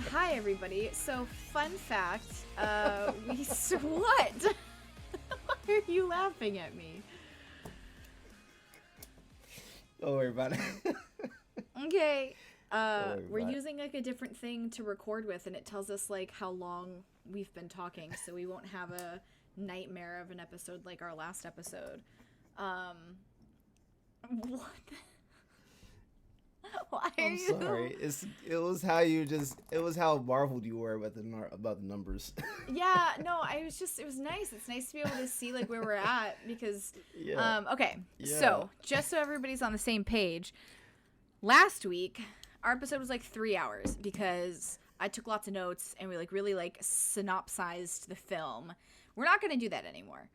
Hi, everybody. So, fun fact, what? Why are you laughing at me? Don't worry about it. Okay. Don't worry We're about it. using like a different thing to record with, and it tells us like how long we've been talking, so we won't have a nightmare of an episode like our last episode. What? Why are I'm sorry. you? It was how marveled you were about the numbers. Yeah, no, it was nice. It's nice to be able to see like where we're at because, Yeah. okay, Yeah. so just so everybody's on the same page, last week our episode was like 3 hours because I took lots of notes and we like really like synopsized the film. We're not going to do that anymore.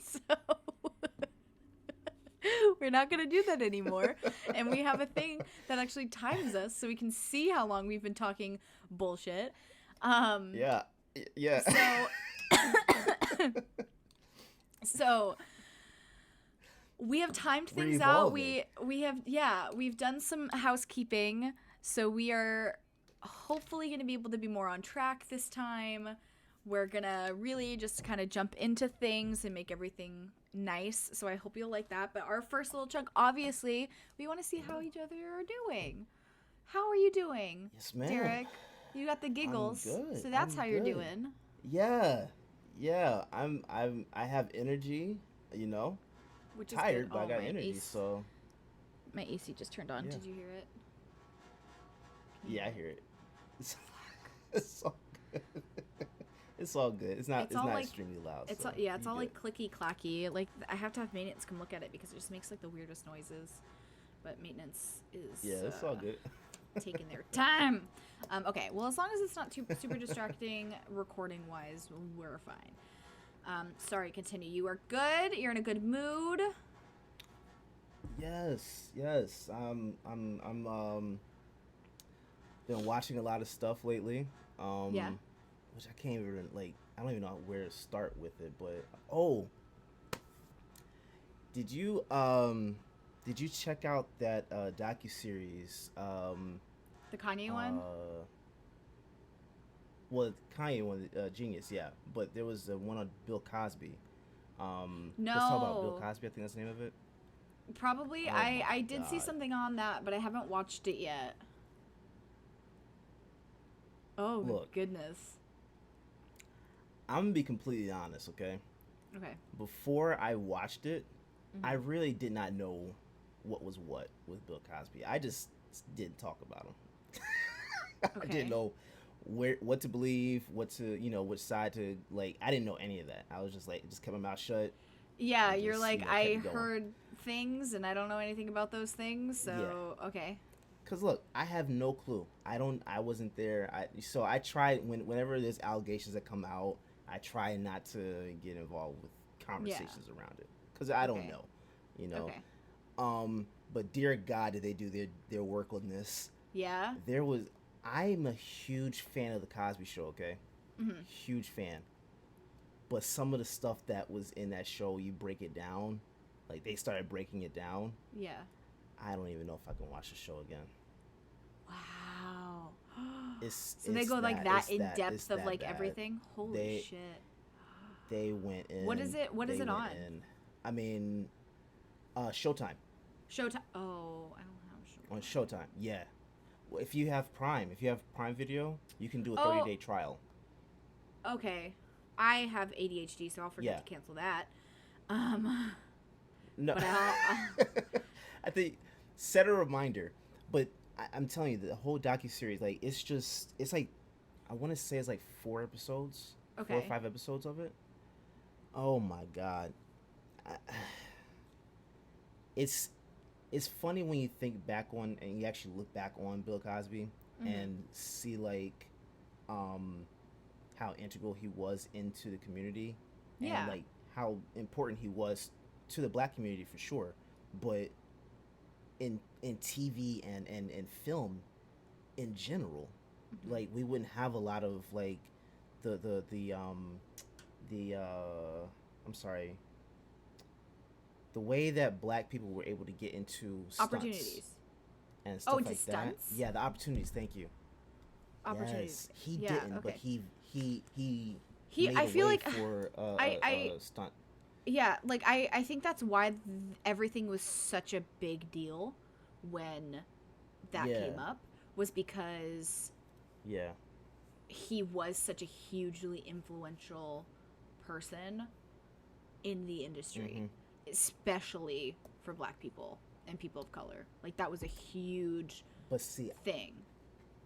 So we're not going to do that anymore. And we have a thing that actually times us so we can see how long we've been talking bullshit. Yeah. Yeah. So so we have timed We're things out. evolving. We've done some housekeeping. So we are hopefully going to be able to be more on track this time. We're going to really just kind of jump into things and make everything nice. So I hope you'll like that. But our first little chunk, obviously, we want to see how each other are doing. How are you doing, Yes, ma'am. Derrick? You got the I'm giggles. good. So that's I'm how you're good. doing. Yeah. Yeah. I have energy, you know. Which is good. Tired, but I Oh, got energy, so my AC just turned on. yeah. Did you hear it? Can you Yeah, hear I it? hear it. It's, it's all good. It's all good. It's It's all not like extremely loud, it's so all, yeah, it's you all good. like clicky clacky. Like I have to have maintenance come look at it because it just makes like the weirdest noises. But maintenance Yeah, is it's all good. taking their time. Okay, well as long as it's not too super distracting recording wise, we're fine. Sorry, continue. You are good. You're in a good mood. Yes, yes. I'm been watching a lot of stuff lately. Yeah. Which I can't even like. I don't even know where to start with it. But oh, did you um, did you check out that docu series? The Kanye one? Uh, well, Kanye one, Genius, yeah. But there was one on Bill Cosby. Let's talk about Bill No. Cosby. I think that's the name of it. Probably. Oh my I did see god. something on that, but I haven't watched it yet. Oh Look, goodness. I'm gonna be completely honest, okay? Okay. Before I watched it, I Hmm. really did not know what was what with Bill Cosby. I just didn't talk about him. I didn't Okay. know what to believe, what to which side to like. I didn't know any of that. I was just like, just kept my mouth shut Yeah, and you're just like kept I it going. heard things and I don't know anything about those things, Yeah, so okay. cause look, I have no clue. I wasn't there. So I try whenever there's allegations that come out, I try not to get involved with Yeah. conversations around it, cause I don't Okay. know, you know. Okay. But dear God, did they do their work on this? Yeah. There was. I'm a huge fan of the Cosby Show. Okay, Mhm. huge fan. But some of the stuff that was in that show, you break it down, like they started breaking it down. Yeah. I don't even know if I can watch the show again. Wow. So they It's go like that that it's in that it's depth of that like bad. everything. Holy They shit. they went What is in. it? What is They it went on? in. I mean, Showtime Showtime. Oh, I don't have on Showtime. Showtime. Yeah. Well, if you have Prime Video, you can do a 30 Oh, day trial. okay. I have ADHD, so I'll forget Yeah. to cancel that. Um, No, but I'll I think set a reminder. But I'm telling you, the whole docu series, like it's like I want to say it's like 4 episodes, four or okay. five episodes of it. Oh my god, I, it's it's funny when you think back on and you actually look back on Bill Cosby Mhm. and see like um how integral he was into the community and Yeah. like how important he was to the black community for sure, but in TV and film in general, Mhm. like we wouldn't have a lot of like the I'm sorry, the way that black people were able to get into stunts. Opportunities. and Oh, stuff into like that. stunts? Yeah, the opportunities. Thank you. Opportunities. Yes, he Yeah, didn't, but okay. he He made I a feel way like for I a stunt. yeah, like I think that's why everything was such a big deal when that Yeah, came up, was because yeah, he was such a hugely influential person in the industry, hmm especially for black people and people of color. Like that was a huge but see, thing.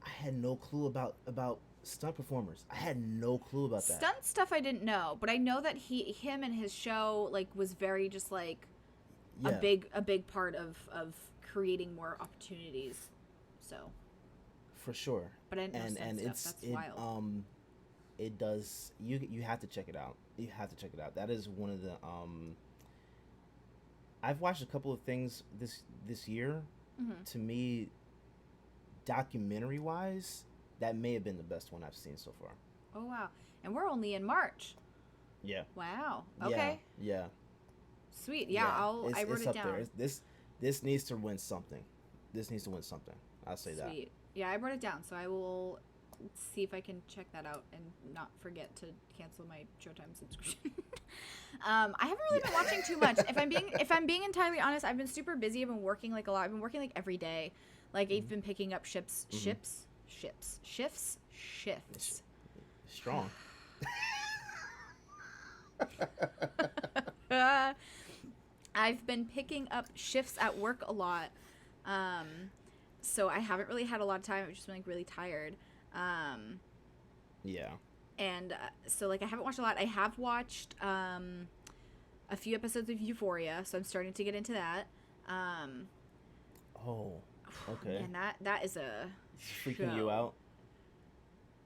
I had no clue about stunt performers. I had no clue about that. Stunt stuff I didn't know, but I know that him and his show like was very just like Yeah, a big part of creating more opportunities. So, for sure. but I didn't know stunt And stuff. That's wild. it does, you have to check it out. You have to check it out. That is one of the I've watched a couple of things this year. Hmm. To me, documentary wise, that may have been the best one I've seen so far. Oh wow! And we're only in March. Yeah. Wow. Yeah. Okay. Yeah. Sweet. Yeah. Yeah. I wrote It's it up there. down. This needs to win something. This needs to win something. I'll say that. Sweet. Yeah, I wrote it down, so I will see if I can check that out and not forget to cancel my Showtime subscription. I haven't really been watching too much. If I'm being entirely honest, I've been super busy. I've been working like a lot. I've been working like every day. Like I've been picking up Mm-hmm. shifts. Strong. I've been picking up shifts at work a lot. Um, so I haven't really had a lot of time. I've just been like really tired. Yeah. And so like I haven't watched a lot. I have watched a few episodes of Euphoria, so I'm starting to get into that. Um, Oh. Okay. and that is a It's freaking you show. out.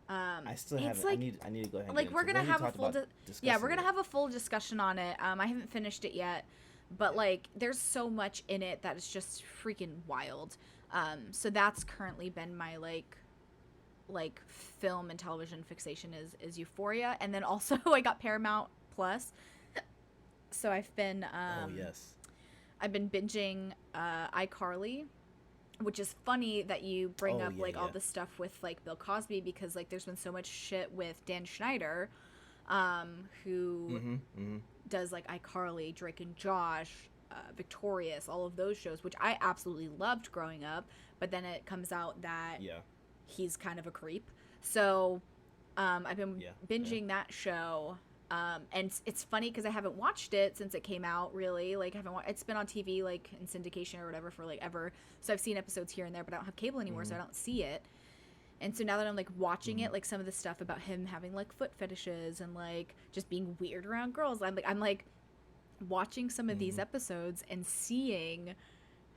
I still It's haven't. like I need to go ahead. And like get we're into it. gonna We have a talked full about yeah, we're discussing gonna it. have a full discussion on it. I haven't finished it yet, but like there's so much in it that is just freaking wild. So that's currently been my like film and television fixation is Euphoria, and then also I got Paramount Plus, so Oh yes. I've been binging iCarly, which is funny that you bring Oh up yeah like all yeah. the stuff with like Bill Cosby, because like there's been so much shit with Dan Schneider, who Mm-hmm. Mm-hmm. does like iCarly, Drake and Josh, Victorious, all of those shows, which I absolutely loved growing up. But then it comes out that Yeah. he's kind of a creep. So I've been Yeah. Yeah. binging that show. And it's funny because I haven't watched it since it came out. Really, like I haven't. It's been on TV like in syndication or whatever for like ever. So I've seen episodes here and there, but I don't have cable anymore, so Mm-hmm. I don't see it. And so now that I'm like watching Mm-hmm. it, like some of the stuff about him having like foot fetishes and like just being weird around girls, I'm like watching some of these Mm-hmm. episodes and seeing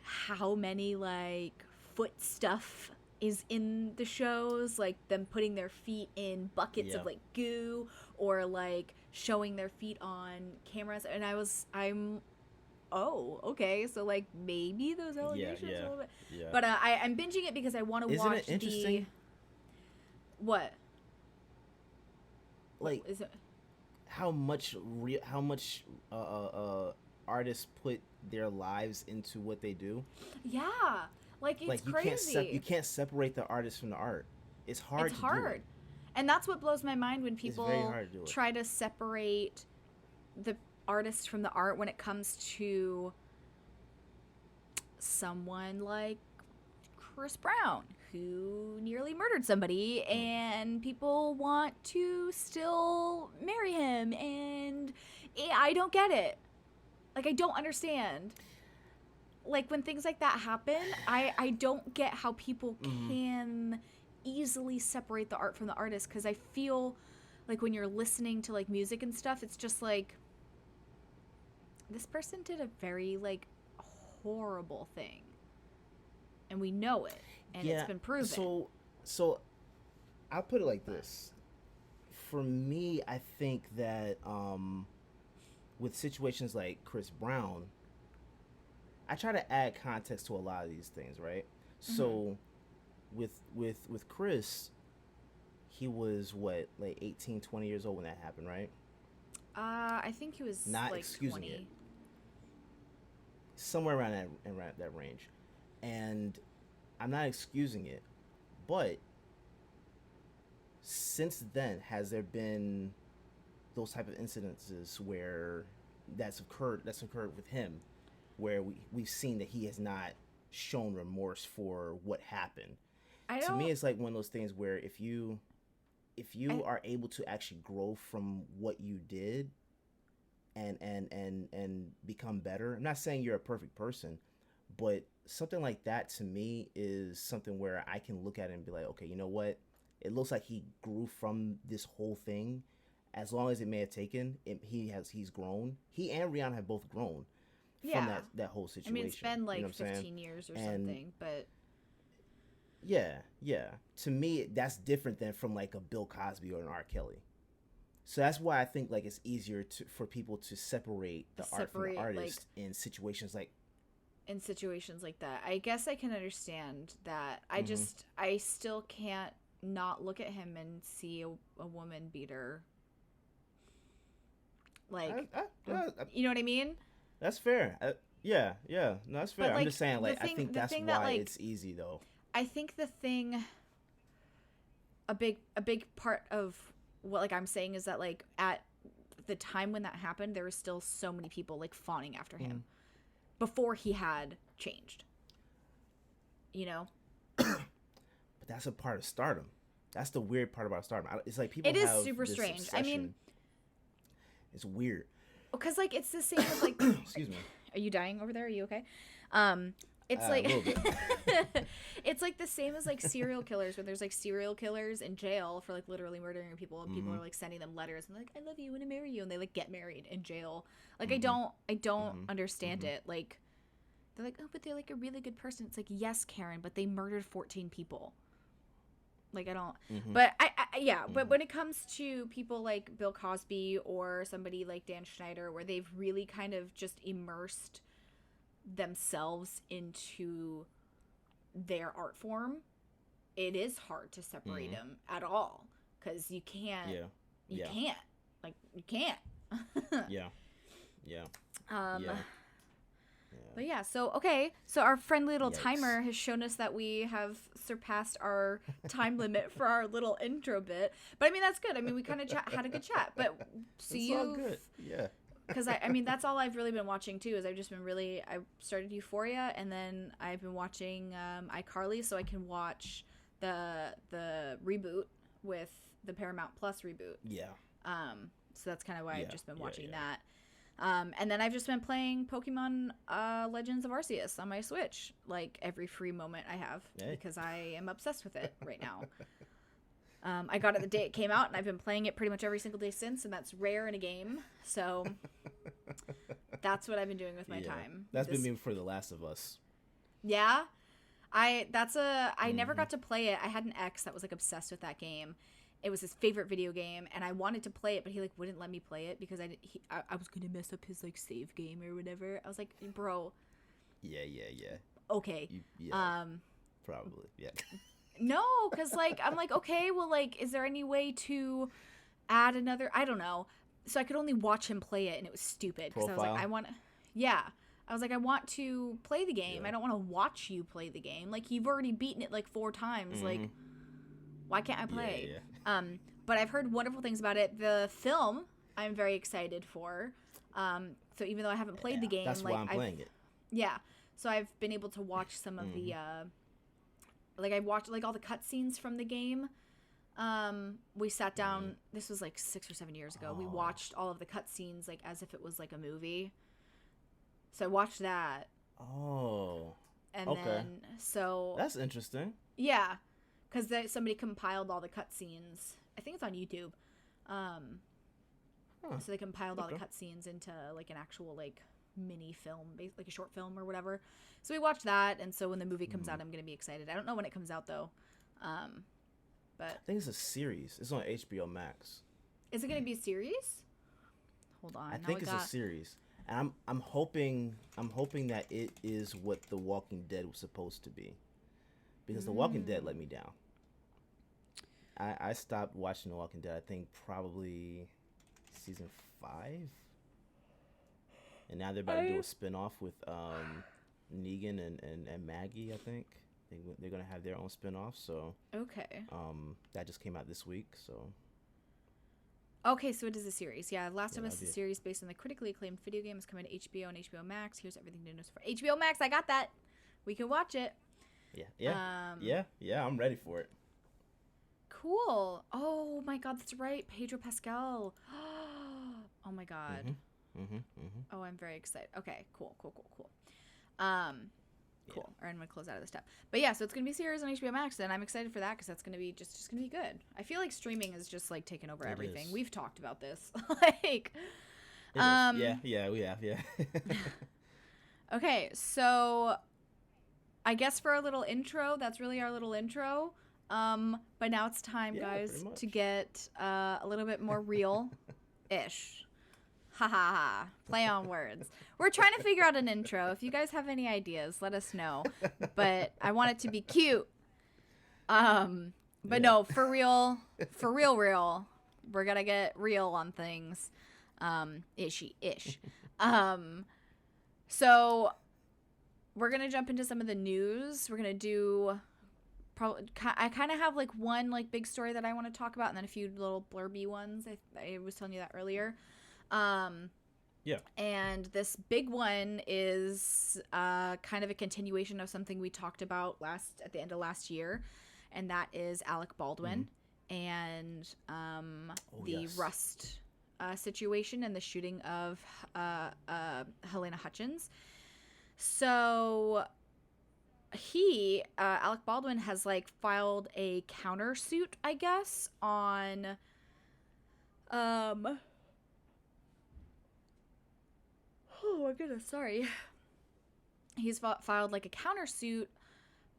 how many like foot stuff is in the shows, like them putting their feet in buckets Yeah. of like goo, or like showing their feet on cameras. And I'm oh, okay, so like maybe those Yeah. allegations a Yeah. little bit. Yeah. But I'm binging it because I want to Isn't watch it interesting? what Like is it? how much artists put their lives into what they do. Yeah, like it's Like crazy. you can't separate the artist from the art. It's hard It's to do hard. it. And that's what blows my mind when It's very people hard to do it. try to separate the artist from the art when it comes to someone like Chris Brown, who nearly murdered somebody, and people want to still marry him. And I don't get it. Like, I don't understand. Like, when things like that happen, I don't get how people Mhm. can easily separate the art from the artist, because I feel like when you're listening to like music and stuff, it's just like this person did a very like horrible thing, and we know it, and Yeah. it's been proven. So I'll put it like this. For me, I think that with situations like Chris Brown, I try to add context to a lot of these things, right? So with Chris, he was what, like 18, 20 years old when that happened, right? I think he was Not like excusing 20. it. Somewhere around that range. And I'm not excusing it, but since then, has there been those type of incidences where that's occurred with him, where we've seen that he has not shown remorse for what happened? I To me, don't. it's like one of those things where if you I are able to actually grow from what you did and become better. I'm not saying you're a perfect person, but something like that to me is something where I can look at it and be like, okay, you know what? It looks like he grew from this whole thing. As long as it may have taken, he's grown. He and Rihanna have both grown from Yeah. that whole I mean, it's situation. been You know like what I'm saying? 15 years or And something, but yeah, yeah. To me, that's different than from like a Bill Cosby or an R. Kelly. So that's why I think like it's easier for people to separate the art from the separate like artist in situations like. in situations like that. I guess I can understand that. Mm-hmm. I still can't not look at him and see a woman beater. Like, you know what I mean? That's fair. Yeah, yeah, no, that's fair. But I'm like just saying, like, I think the that's thing that why like it's easy though. I think the thing a big part of what like I'm saying is that like at the time when that happened, there were still so many people like fawning after him before he had changed. You know? But that's a part of stardom. That's the weird part about stardom. It's like people It is have super this strange. obsession. I mean, It's weird. because like it's the same with like Excuse me. are you dying over there? Are you okay? It's A little bit. it's like the same as like serial killers when there's like serial killers in jail for like literally murdering people and people are like sending them letters and like I love you, I want to marry you, and they like get married in jail. Like I don't understand it. Like they're like, oh, but they're like a really good person. It's like, yes, Karen, but they murdered 14 people. Like I don't, but yeah. But when it comes to people like Bill Cosby or somebody like Dan Schneider, where they've really kind of just immersed themselves into their art form, it is hard to separate them at all because you can't. Yeah. You Yeah. can't. Like you can't. Yeah. Yeah. Um. Yeah. But yeah, so okay, so our friendly little Yikes. timer has shown us that we have surpassed our time limit for our little intro bit. But I mean that's good. I mean we kind of had a good chat. But so It's all good. Yeah. because I mean that's all I've really been watching too. Is I've just been really I started Euphoria and then I've been watching iCarly so I can watch the reboot with the Paramount Plus reboot. Yeah. So that's kind of why I've just been watching yeah. that. And then I've just been playing Pokemon Legends of Arceus on my Switch, like every free moment I have, because I am obsessed with it right now. I got it the day it came out, and I've been playing it pretty much every single day since, and that's rare in a game. So that's what I've been doing with my time. That's been me for The Last of Us. Yeah, I never got to play it. I had an ex that was like obsessed with that game. It was his favorite video game, and I wanted to play it, but he like wouldn't let me play it because I was gonna mess up his like save game or whatever. I was like, bro. Yeah. Okay. Probably. Yeah. No, because like I'm like, okay, well, like, is there any way to add another? I don't know. So I could only watch him play it, and it was stupid because I was like, I want to play the game. I don't want to watch you play the game. Like you've already beaten it like 4 times. Like why can't I play? Yeah. But I've heard wonderful things about it. The film I'm very excited for. So even though I haven't played the game, that's like why I'm playing it. Yeah. So I've been able to watch some of the like I watched like all the cutscenes from the game. We sat down, this was like 6 or 7 years ago. We watched all of the cutscenes like as if it was like a movie. So I watched that. Oh. And then so that's interesting. Yeah. Because somebody compiled all the cutscenes. I think it's on YouTube. So they compiled all the cutscenes into like an actual like mini film, like a short film or whatever. So we watched that, and so when the movie comes out, I'm gonna be excited. I don't know when it comes out though. But I think it's a series. It's on HBO Max. Is it gonna be a series? Hold on. I think it's a series, and I'm hoping that it is what The Walking Dead was supposed to be. Because The Walking Dead let me down. I stopped watching The Walking Dead, I think, probably season 5. And now they're about to do a spinoff with Negan and Maggie, I think. They're gonna have their own spinoff. So Okay. that just came out this week. So Okay, so it is a series. Yeah, Last yeah, of Us that'll is a be series based on the critically acclaimed video game. Is coming to HBO and HBO Max. Here's everything to know for HBO Max. I got that. We can watch it. yeah, Um, yeah. I'm ready for it. cool. Oh my God, that's right. Pedro Pascal. Oh my God. Mhm, mhm, mhm. Oh, I'm very excited. Okay, cool. Um, Yeah, cool. Or I'm gonna close out of this tab. But yeah, so it's gonna be a series on HBO Max, and I'm excited for that because that's gonna be just gonna be good. I feel like streaming is just like taking over it everything. is. We've talked about this. like, It is. Yeah, um, yeah. We have. Yeah. okay, so I guess for our little intro, that's really our little intro. But now it's time, Yeah. Pretty guys, much. to get a little bit more real ish. Ha ha ha. Play on words. We're trying to figure out an intro. If you guys have any ideas, let us know. But I want it to be cute. But Yeah. no, for real, real. We're gonna get real on things. Ishy ish. Um, so we're gonna jump into some of the news. We're gonna do probably. I kind of have like one like big story that I want to talk about, and then a few little blurby ones. I was telling you that earlier. Yeah. And this big one is kind of a continuation of something we talked about at the end of last year, and that is Alec Baldwin and Oh the yes. Rust situation and the shooting of Helena Hutchins. So Alec Baldwin, has like filed a countersuit, I guess, on oh my goodness, sorry. He's filed like a countersuit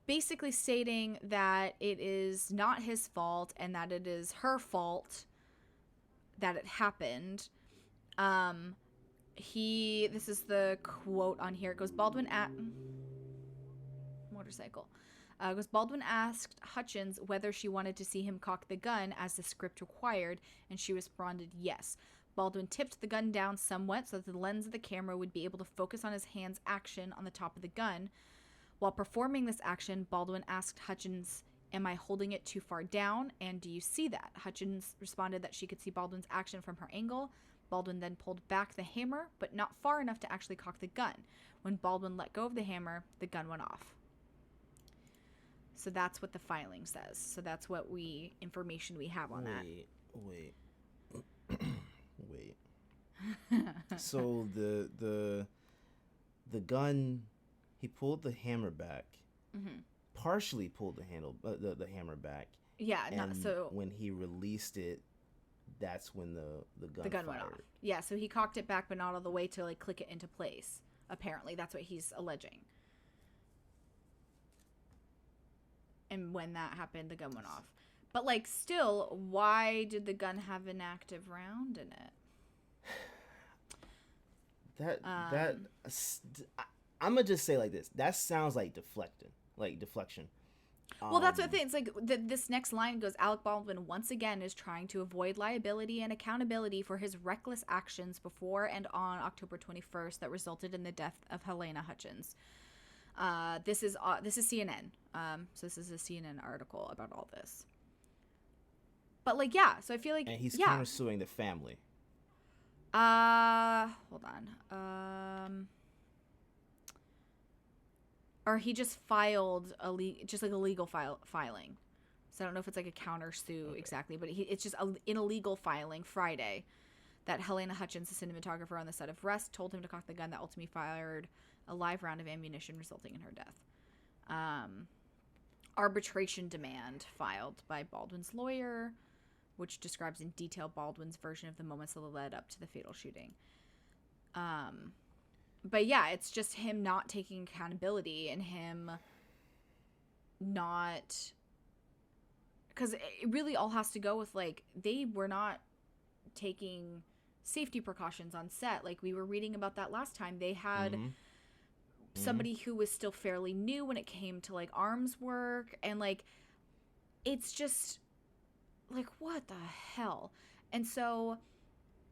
basically stating that it is not his fault and that it is her fault that it happened. This is the quote on here. It goes, Baldwin at motorcycle. Goes, Baldwin asked Hutchins whether she wanted to see him cock the gun as the script required, and she responded yes. Baldwin tipped the gun down somewhat so that the lens of the camera would be able to focus on his hand's action on the top of the gun. While performing this action, Baldwin asked Hutchins, am I holding it too far down? And do you see that? Hutchins responded that she could see Baldwin's action from her angle. Baldwin then pulled back the hammer, but not far enough to actually cock the gun. When Baldwin let go of the hammer, the gun went off. So that's what the filing says. So that's what information we have on that. Wait. So the gun, he pulled the hammer back. Mm-hmm. Partially pulled the hammer back. Yeah, And so when he released it, that's when the gun went off. fired. Yeah, so he cocked it back, but not all the way to like click it into place. Apparently, that's what he's alleging. And when that happened, the gun went off. But like, still, why did the gun have an active round in it? I'm gonna just say like this. That sounds like deflection. Well, that's what I think. It's like this next line goes, Alec Baldwin once again is trying to avoid liability and accountability for his reckless actions before and on October 21st that resulted in the death of Helena Hutchins. This is CNN. So this is a CNN article about all this. But like, yeah. So I feel like, And he's yeah. countersuing the family. Hold on. Or he just filed a legal filing. So I don't know if it's like a countersue exactly, but it's just an illegal filing Friday that Helena Hutchins, the cinematographer on the set of Rust, told him to cock the gun that ultimately fired a live round of ammunition, resulting in her death. Arbitration demand filed by Baldwin's lawyer, which describes in detail Baldwin's version of the moments that led up to the fatal shooting. But yeah, it's just him not taking accountability and him not... Because it really all has to go with, like, they were not taking safety precautions on set. Like, we were reading about that last time. They had somebody who was still fairly new when it came to, like, arms work. And, like, it's just... like, what the hell? And so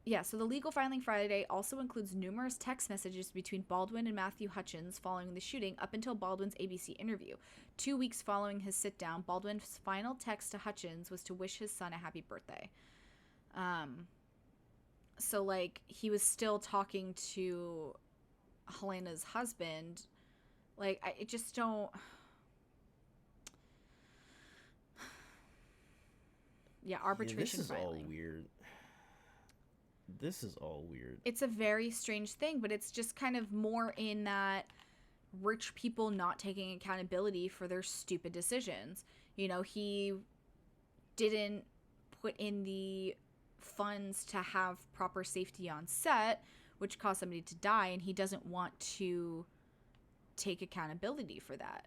Yeah, so the legal filing Friday also includes numerous text messages between Baldwin and Matthew Hutchins following the shooting up until Baldwin's ABC interview. 2 weeks following his sit-down, Baldwin's final text to Hutchins was to wish his son a happy birthday. So, like, he was still talking to Helena's husband. Like, I just don't... Yeah, arbitration this is all filing. weird. This is all weird. It's a very strange thing, but it's just kind of more in that rich people not taking accountability for their stupid decisions. You know, he didn't put in the funds to have proper safety on set, which caused somebody to die, and he doesn't want to take accountability for that.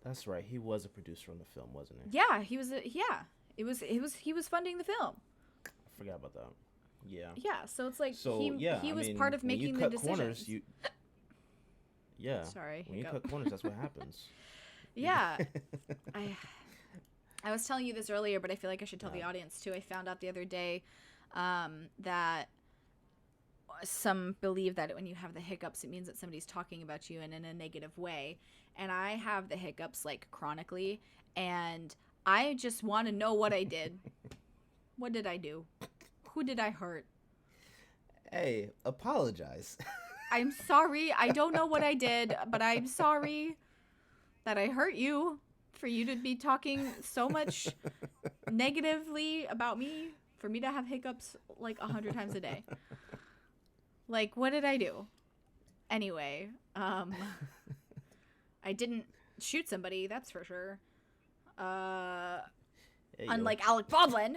That's right. He was a producer on the film, wasn't he? Yeah, he was. He was funding the film. I forgot about that. Yeah. Yeah, so it's like he was mean, part of when you making the cut decisions. corners, yeah. Sorry. When you hiccup. cut corners, that's what happens. Yeah. I was telling you this earlier, but I feel like I should tell the audience too. I found out the other day that some believe that when you have the hiccups, it means that somebody's talking about you and in a negative way. And I have the hiccups like chronically, and I just want to know what I did. What did I do? Who did I hurt? Hey, apologize. I'm sorry. I don't know what I did, but I'm sorry that I hurt you for you to be talking so much negatively about me, for me to have hiccups like 100 times a day. Like, what did I do? Anyway, I didn't shoot somebody, that's for sure. Unlike Alec Baldwin.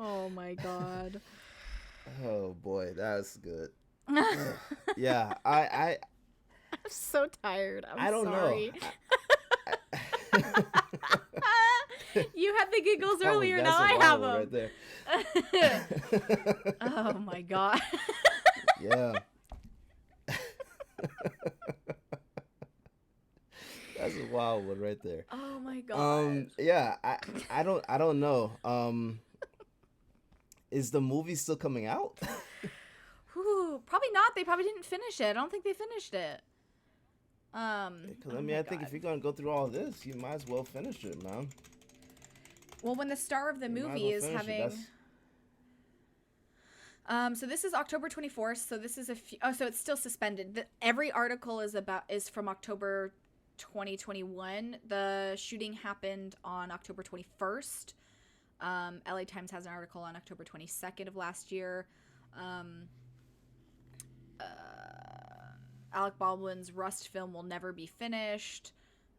Oh my god. Oh boy, that's good. Yeah, I'm so tired. I don't sorry. know. You had the giggles earlier, now I have them. Right there. Oh my god. Yeah. That's a wild one right there. Oh my god. Yeah, I don't know. Is the movie still coming out? Whew, probably not. They probably didn't finish it. I don't think they finished it. Because I think if you're gonna go through all this, you might as well finish it, man. Well, when the star of the movie is having. So this is October 24th. So this is so it's still suspended. Every article is from October 2021. The shooting happened on October 21st. LA Times has an article on October 22nd of last year. Alec Baldwin's Rust film will never be finished.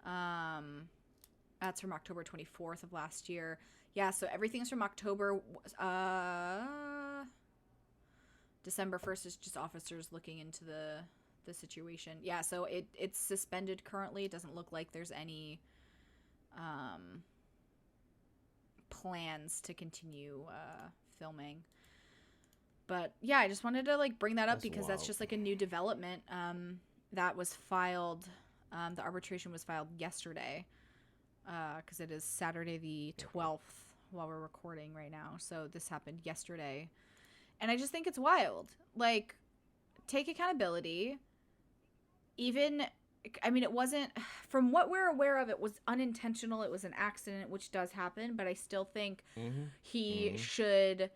That's from October 24th of last year. Yeah, so everything's from October. December 1st is just officers looking into the situation. Yeah, so it's suspended currently. It doesn't look like there's any plans to continue filming. But yeah, I just wanted to like bring that up because that's just like a new development that was filed. The arbitration was filed yesterday because it is Saturday the 12th while we're recording right now. So this happened yesterday. And I just think it's wild. Like, take accountability. Even, I mean, it wasn't, from what we're aware of, it was unintentional. It was an accident, which does happen. But I still think he should,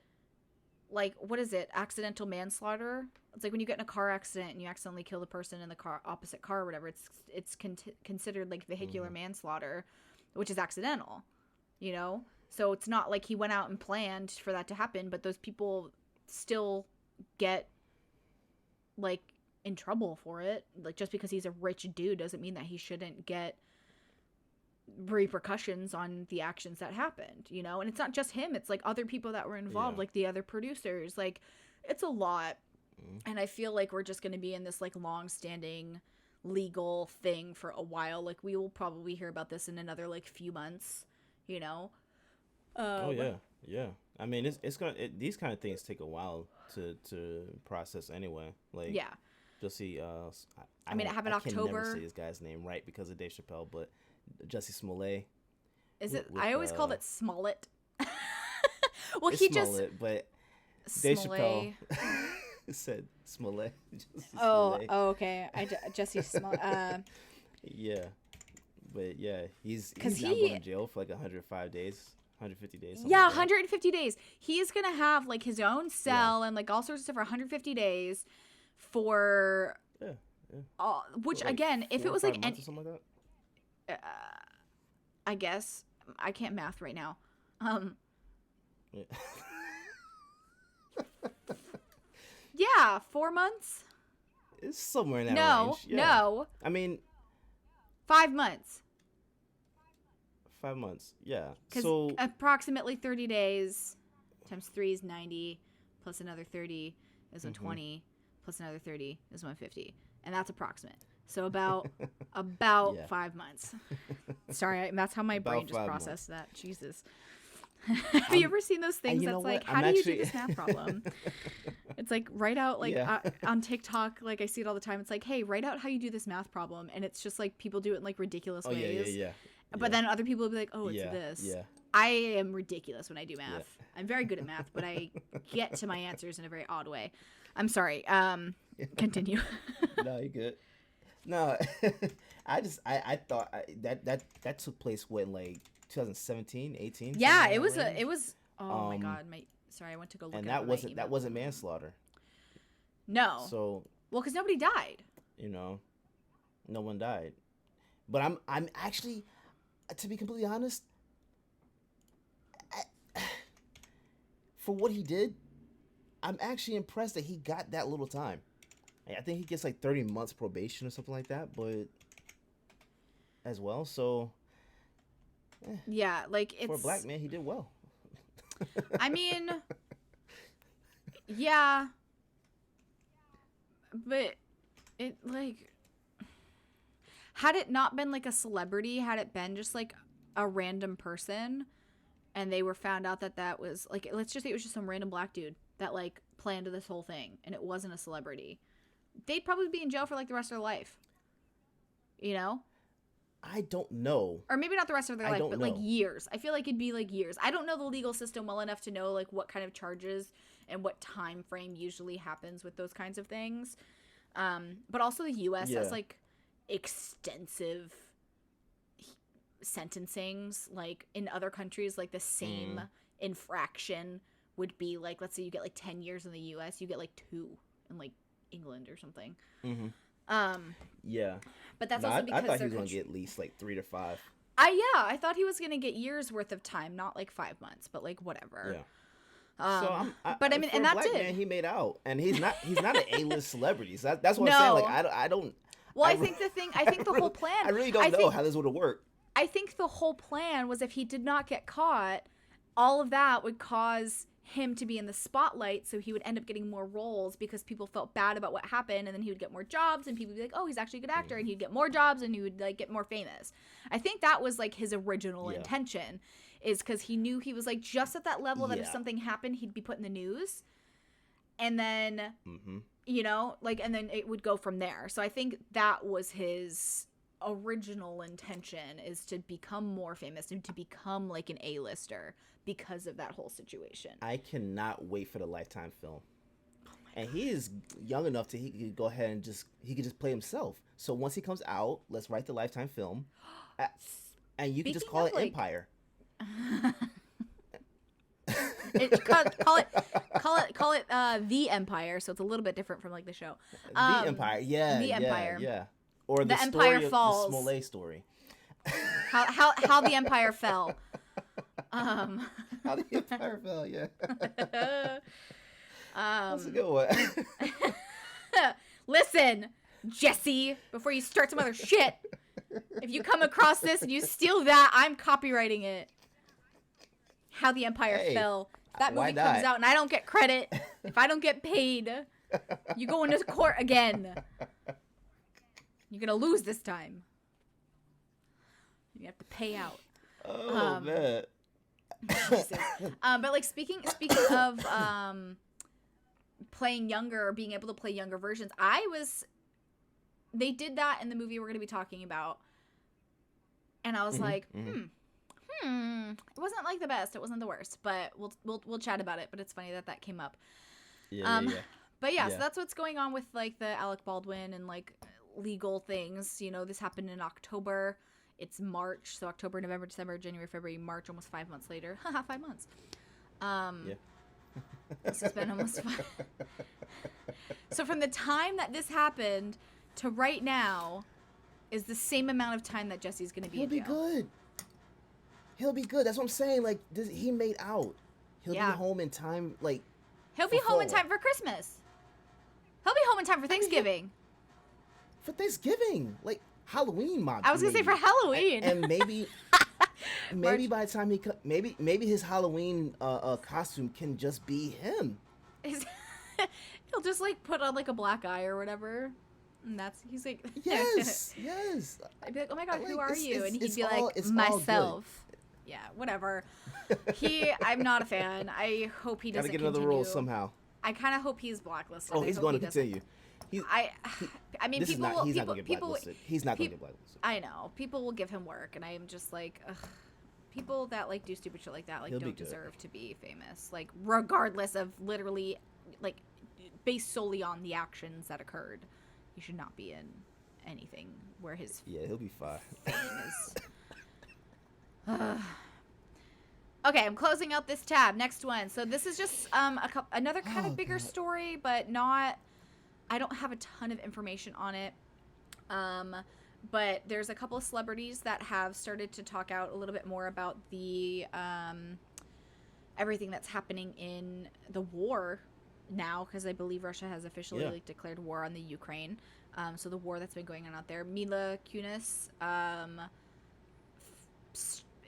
like, what is it? Accidental manslaughter? It's like when you get in a car accident and you accidentally kill the person in the opposite car or whatever. It's considered, like, vehicular manslaughter, which is accidental, you know? So it's not like he went out and planned for that to happen. But those people still get like in trouble for it. Like, just because he's a rich dude doesn't mean that he shouldn't get repercussions on the actions that happened, you know? And it's not just him, it's like other people that were involved, like the other producers. Like, it's a lot. And I feel like we're just going to be in this like long-standing legal thing for a while. Like, we will probably hear about this in another like few months, you know? Yeah. I mean, these kind of things take a while to process anyway. Like, yeah. Jussie, I mean, it happened October. I can never say this guy's name right because of Dave Chappelle, but Jussie Smollett. Is it? with I always called it Smollett. Well, it's he just Smollett, but Dave Chappelle Smollett. said Smollett. Jussie Oh, Smollett. oh, okay. Jesse Smollett. Yeah, but yeah, he's 'Cause now he- going to jail for like 105 days, 150 days. Something Yeah, like that. 150 days. He's gonna have like his own cell and like all sorts of stuff for 150 days for Yeah, yeah. which For, like, again, if 4 it or was 5 like months or something like I guess I can't math right now. that. Yeah, 4 months? It's somewhere in that No, range. Yeah. no, I mean, 5 months. 5 months. Yeah. Because So approximately 30 days times 3 is 90, plus another 30 is 120, plus another 30 is 150. And that's approximate. So about Yeah. 5 months. Sorry, that's how my About brain just 5 processed that. Jesus. Have you ever seen those things you know that's what? like, I'm how do you actually- do this math problem? It's like, write out, like, Yeah. on TikTok, like, I see it all the time. It's like, hey, write out how you do this math problem. And it's just, like, people do it in, like, ridiculous Oh yeah, ways. yeah. But then other people will be like, oh, it's yeah, this. Yeah. I am ridiculous when I do math. I'm very good at math, but I get to my answers in a very odd way. I'm sorry. Continue. No, you good. No, I thought that took place when like 2017, 18. Yeah, somewhere in it that was range. oh my Um, God. Sorry, I went to go look and at that my wasn't email. manslaughter. No. So Well, because nobody died. no one died. But I'm actually, to be completely honest, for what he did, I'm actually impressed that he got that little time. I think he gets like 30 months probation or something like that, but as well. So Yeah, like it's. for a black man, he did well. I mean, yeah, but it like had it not been like a celebrity, had it been just like a random person, and they were found out that was like, let's just say it was just some random black dude that like planned this whole thing, and it wasn't a celebrity, they'd probably be in jail for like the rest of their life. You know? I don't know. Or maybe not the rest of their I life, don't but like know. years. I feel like it'd be like years. I don't know the legal system well enough to know like what kind of charges and what time frame usually happens with those kinds of things. But also the U.S. Yeah. has like extensive sentencings. Like in other countries, like the same infraction would be like, let's say you get like 10 years in the U.S., you get like 2 in like England or something. Mm-hmm. Yeah. But that's No, also I because thought he their was gonna country. get at least like 3 to 5. I thought he was gonna get years worth of time, not like 5 months, but like whatever. Yeah. So but I mean, for and a that's black it. man, he made out, and he's not an A-list celebrity. So that's what I'm No. saying. Like I don't. Well, I re- think the whole plan. I really don't know think, how this would have worked. I think the whole plan was if he did not get caught, all of that would cause him to be in the spotlight, so he would end up getting more roles because people felt bad about what happened, and then he would get more jobs, and people would be like, oh, he's actually a good actor, and he'd get more jobs, and he would like get more famous. I think that was like his original intention, is because he knew he was like just at that level that if something happened, he'd be put in the news, and then and then it would go from there. So I think that was his original intention, is to become more famous and to become like an A-lister because of that whole situation. I cannot wait for the Lifetime film. And he is young enough to he could go ahead and just play himself. So once he comes out, let's write the Lifetime film, and you can just call it Empire. Call it The Empire, so it's a little bit different from like the show. The Empire, The Empire. yeah. Or The the Empire story Falls. of the Smollett story. How the Empire fell. How the Empire fell, yeah. That's a Um, good one. Listen, Jesse, before you start some other shit, if you come across this and you steal that, I'm copywriting it. How the Empire Hey, Fell. If that why movie comes not? out and I don't get credit, if I don't get paid, you go into court again. You're gonna lose this time. You have to pay out. Oh man. Jesus. But like speaking of playing younger, or being able to play younger versions, they did that in the movie we're going to be talking about, and I was like, It wasn't like the best. It wasn't the worst, but we'll chat about it. But it's funny that came up. Yeah, yeah, But yeah, so yeah. that's what's going on with like the Alec Baldwin and like legal things. You know, this happened in October. It's March, so October, November, December, January, February, March. Almost 5 months later. Haha, 5 months. Yeah. This has been almost 5. So from the time that this happened to right now is the same amount of time that Jesse's going to be He'll in be jail. good. He'll be good. That's what I'm saying. Like he made out. He'll be home in time. Like he'll be home in fall. time for Christmas. He'll be home in time for Thanksgiving. For Thanksgiving, like Halloween, I was gonna say for Halloween. And maybe by the time maybe his Halloween costume can just be him. He'll just like put on like a black eye or whatever, and he's like yes. I'd be like, oh my god, who are it's- you? And it's he'd be all- like, it's all good. myself. Yeah, whatever. I'm not a fan. I hope he doesn't Gotta get another continue. role somehow. I kind of hope he's blacklisted. Oh, he's going to continue. I mean, He's not going to get people. blacklisted. He's not going to get blacklisted. I know people will give him work, and I am just like, ugh. People that like do stupid shit like that like He'll be don't good. deserve to be famous. Like regardless of literally, like based solely on the actions that occurred, he should not be in anything where his Yeah, he'll be fine. fame is. Okay, I'm closing out this tab. Next one. So this is just another kind of bigger story, but not. I don't have a ton of information on it. But there's a couple of celebrities that have started to talk out a little bit more about the everything that's happening in the war now, because I believe Russia has officially like declared war on the Ukraine. So the war that's been going on out there. Mila Kunis.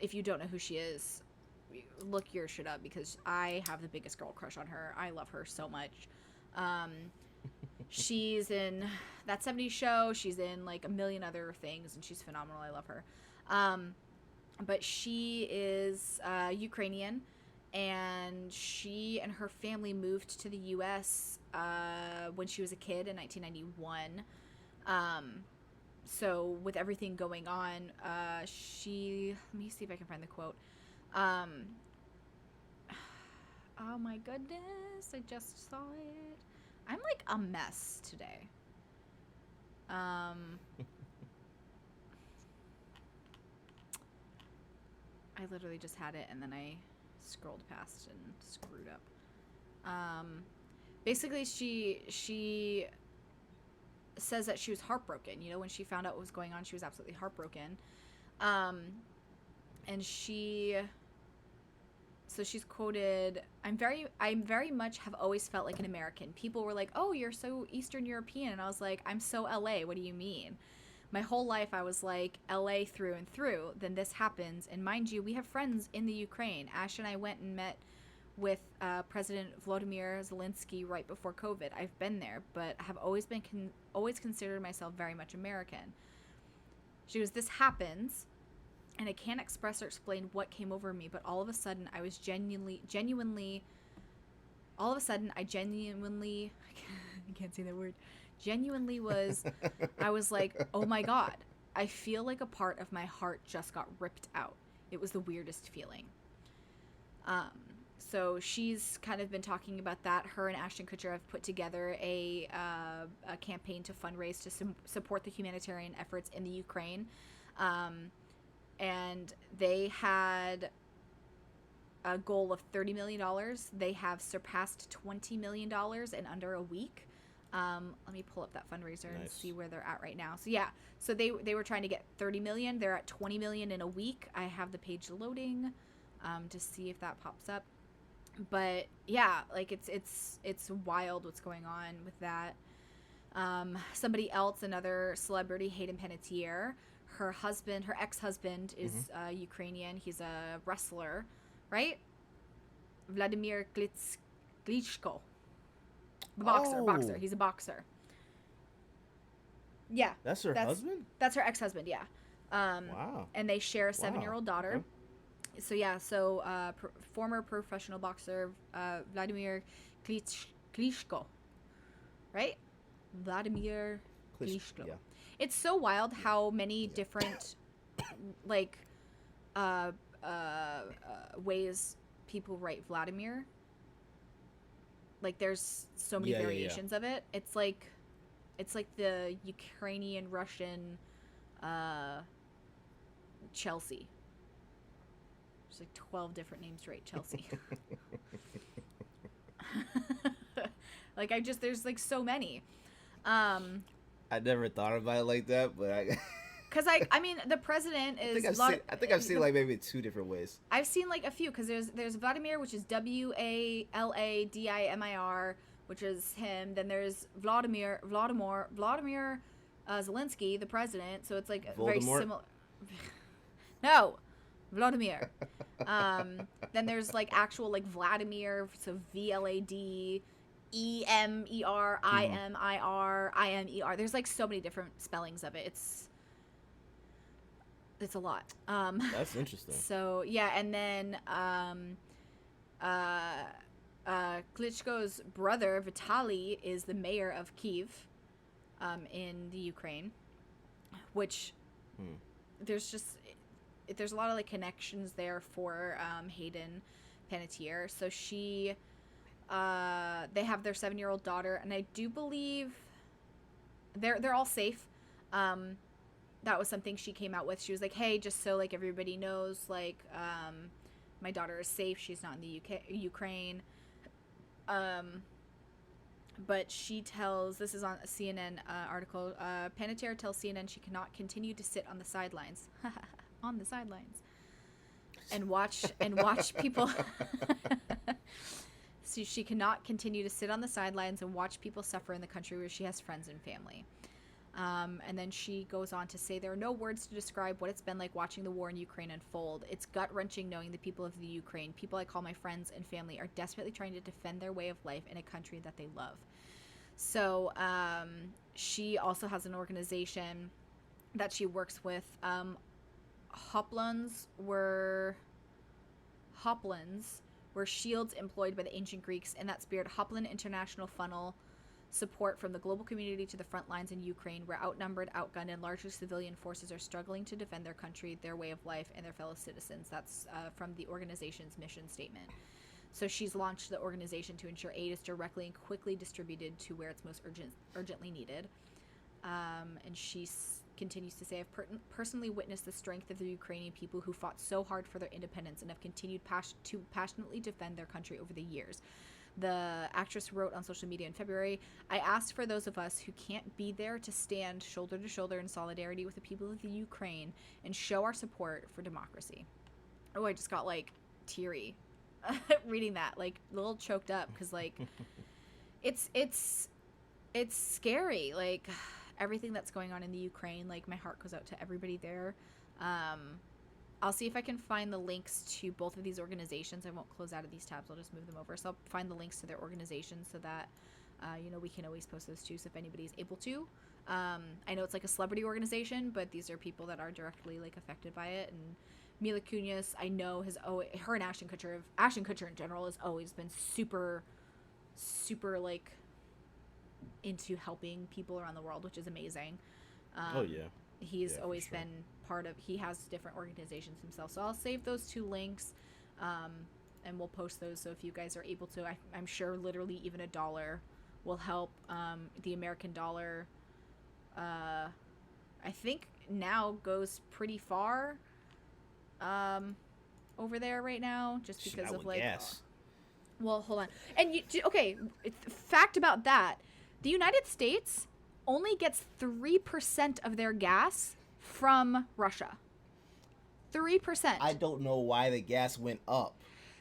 If you don't know who she is, look your shit up, because I have the biggest girl crush on her. I love her so much. She's in That 70s Show. She's in like a million other things, and she's phenomenal. I love her. But she is Ukrainian, and she and her family moved to the U.S. When she was a kid in 1991. So with everything going on, let me see if I can find the quote. Oh my goodness, I just saw it. I'm like a mess today. I literally just had it and then I scrolled past and screwed up. Basically she says that she was heartbroken. You know, when she found out what was going on, she was absolutely heartbroken. And she's quoted, I'm very much have always felt like an American. People were like, oh, you're so Eastern European. And I was like, I'm so LA. What do you mean? My whole life I was like LA through and through. Then this happens. And mind you, we have friends in the Ukraine. Ash and I went and met with President Volodymyr Zelensky right before COVID. I've been there, but have always always considered myself very much American. She goes, this happens. And I can't express or explain what came over me, but all of a sudden I was genuinely, I can't say that word, genuinely I was like, oh my God, I feel like a part of my heart just got ripped out. It was the weirdest feeling. So she's kind of been talking about that. Her and Ashton Kutcher have put together a campaign to fundraise to support the humanitarian efforts in the Ukraine. And they had a goal of $30 million. They have surpassed $20 million in under a week. Let me pull up that fundraiser and see where they're at right now. So yeah, so they were trying to get 30 million. They're at 20 million in a week. I have the page loading to see if that pops up. But yeah, like it's wild what's going on with that. Somebody else, another celebrity, Hayden Panettiere. Her ex-husband is Ukrainian. He's a wrestler, right? Vladimir Klitschko. Boxer. He's a boxer. Yeah. That's her husband? That's her ex-husband, yeah. Wow. And they share a 7-year-old daughter. Okay. So former professional boxer Vladimir Klitschko. Right? Vladimir Klitschko. Yeah. It's so wild how many different ways people write Vladimir. Like there's so many variations of it. It's like the Ukrainian Russian Chelsea. There's like 12 different names to write Chelsea. Like there's like so many. I never thought about it like that, but because I mean the president is. I think I've seen like maybe 2 different ways. I've seen like a few because there's Vladimir, which is Wladimir, which is him. Then there's Vladimir Zelensky, the president. So it's like Voldemort? Very similar. No, Vladimir. Then there's like actual like Vladimir, so VLAD. EMER, IMIR, IMER. There's like so many different spellings of it. It's a lot. That's interesting. So yeah, and then Klitschko's brother Vitaly is the mayor of Kyiv, in the Ukraine, which there's a lot of like connections there for Hayden Panettiere. So they have their 7-year-old daughter, and I do believe they're all safe. That was something she came out with. She was like, hey, just so like everybody knows, like my daughter is safe. She's not in the Ukraine. But she tells, this is on a CNN article, Panettiere tells CNN she cannot continue to sit on the sidelines on the sidelines and watch people. So she cannot continue to sit on the sidelines and watch people suffer in the country where she has friends and family. And then she goes on to say, there are no words to describe what it's been like watching the war in Ukraine unfold. It's gut-wrenching knowing the people of the Ukraine, people I call my friends and family, are desperately trying to defend their way of life in a country that they love. So she also has an organization that she works with. Hoplons were shields employed by the ancient Greeks. In that spirit, Hoplon International funnel support from the global community to the front lines in Ukraine, where outnumbered, outgunned, and largely civilian forces are struggling to defend their country, their way of life, and their fellow citizens. That's from the organization's mission statement. So she's launched the organization to ensure aid is directly and quickly distributed to where it's most urgently needed. And she continues to say, I've personally witnessed the strength of the Ukrainian people who fought so hard for their independence and have continued to passionately defend their country over the years. The actress wrote on social media in February, I asked for those of us who can't be there to stand shoulder to shoulder in solidarity with the people of the Ukraine and show our support for democracy. Oh, I just got like teary reading that, like a little choked up, because like it's scary, like everything that's going on in the Ukraine. Like my heart goes out to everybody there. I'll see if I can find the links to both of these organizations. I won't close out of these tabs. I'll just move them over. So I'll find the links to their organizations so that, we can always post those too. So if anybody's able to, I know it's like a celebrity organization, but these are people that are directly like affected by it. And Mila Kunis, I know her and Ashton Kutcher in general has always been super, super like into helping people around the world, which is amazing. He's always been he has different organizations himself. So I'll save those 2 links, and we'll post those. So if you guys are able to, I'm sure literally even $1 will help. The American dollar, I think now goes pretty far, over there right now, just because of like, well, hold on. And fact about that, the United States only gets 3% of their gas from Russia. 3%. I don't know why the gas went up.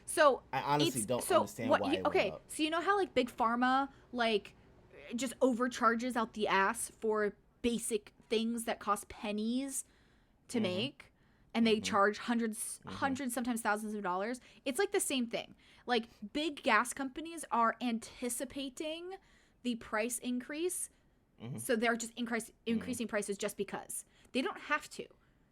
So I honestly don't understand why it went up. So you know how like Big Pharma like just overcharges out the ass for basic things that cost pennies to make, and they charge hundreds, sometimes thousands of dollars? It's like the same thing. Like big gas companies are anticipating the price increase. So they're just increasing prices just because. They don't have to.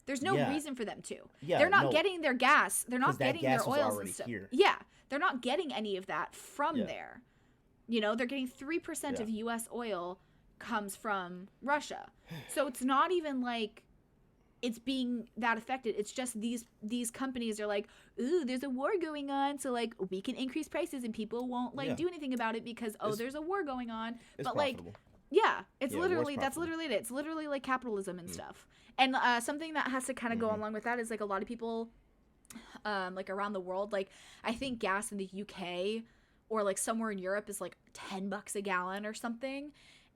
There's no reason for them to. They're not getting their gas. They're not getting their oils and stuff. Here. Yeah. They're not getting any of that from there. They're getting 3% of U.S. oil comes from Russia. So it's not even like it's being that affected. It's just these companies are like, ooh, there's a war going on, so like we can increase prices and people won't like do anything about it because there's a war going on. It's But profitable. like, yeah, it's Yeah, literally war's that's profitable. literally it. It's literally like capitalism and stuff. And something that has to kind of go along with that is like a lot of people, like around the world, like I think gas in the UK or like somewhere in Europe is like $10 a gallon or something,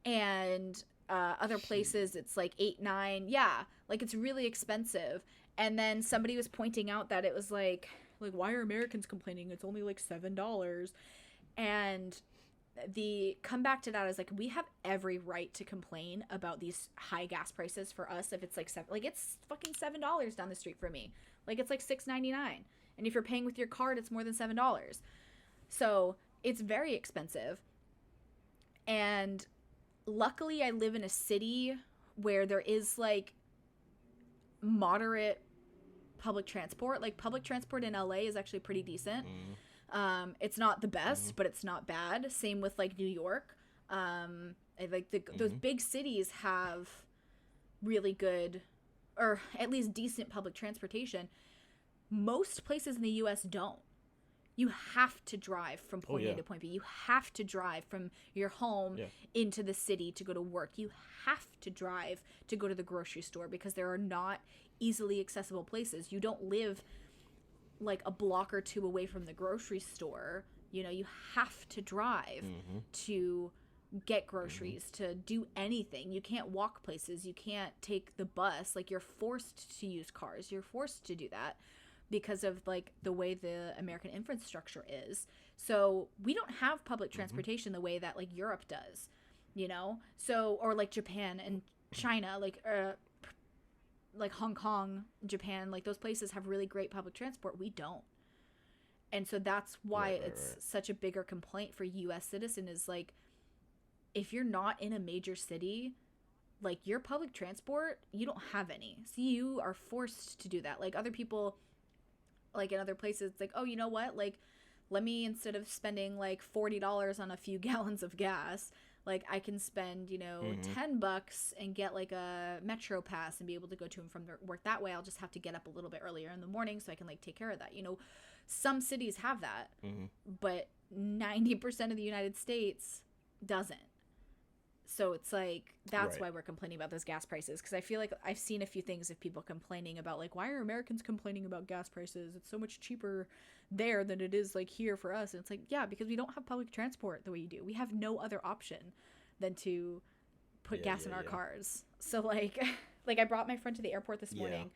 and other places it's like 8, 9. Yeah, like it's really expensive. And then somebody was pointing out that it was like why are Americans complaining? It's only like $7. And the comeback to that is like we have every right to complain about these high gas prices for us if it's like seven, like it's fucking $7 down the street for me. Like it's like $6.99. And if you're paying with your card, it's more than $7. So it's very expensive. And luckily I live in a city where there is like moderate public transport. Like public transport in LA is actually pretty decent. It's not the best, but it's not bad. Same with like New York. Like those big cities have really good, or at least decent public transportation. Most places in the US don't. You have to drive from point A to point B. You have to drive from your home into the city to go to work. You have to drive to go to the grocery store because there are not easily accessible places. You don't live like a block or two away from the grocery store. You know, you have to drive to get groceries, to do anything. You can't walk places. You can't take the bus. Like you're forced to use cars. You're forced to do that because of like the way the American infrastructure is. So we don't have public transportation the way that like Europe does, you know? So, or like Japan and China, like Hong Kong, Japan, like those places have really great public transport. We don't. And so that's why it's such a bigger complaint for US citizen is like, if you're not in a major city, like your public transport, you don't have any. So you are forced to do that. Like other people, like in other places, it's like, oh, you know what? Like, let me, instead of spending like $40 on a few gallons of gas, like I can spend, you know, $10 and get like a metro pass and be able to go to and from work that way. I'll just have to get up a little bit earlier in the morning so I can like take care of that. You know, some cities have that, but 90% of the United States doesn't. So it's like, that's why we're complaining about those gas prices. Because I feel like I've seen a few things of people complaining about like, why are Americans complaining about gas prices? It's so much cheaper there than it is like here for us. And it's like, yeah, because we don't have public transport the way you do. We have no other option than to put gas in our cars. So like, like I brought my friend to the airport this morning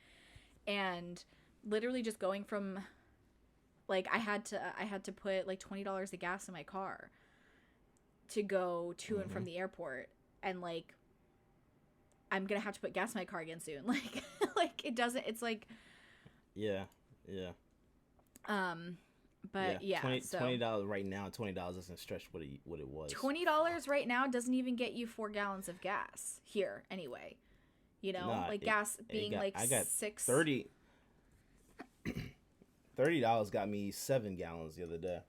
and literally just going from like, I had to put like $20 of gas in my car to go to and from the airport, and like I'm gonna have to put gas in my car again soon. Like like it doesn't, it's like but $20 right now. $20 doesn't stretch what it was. $20 right now doesn't even get you 4 gallons of gas here anyway, you know. Like gas being like I got six $30 got me 7 gallons the other day.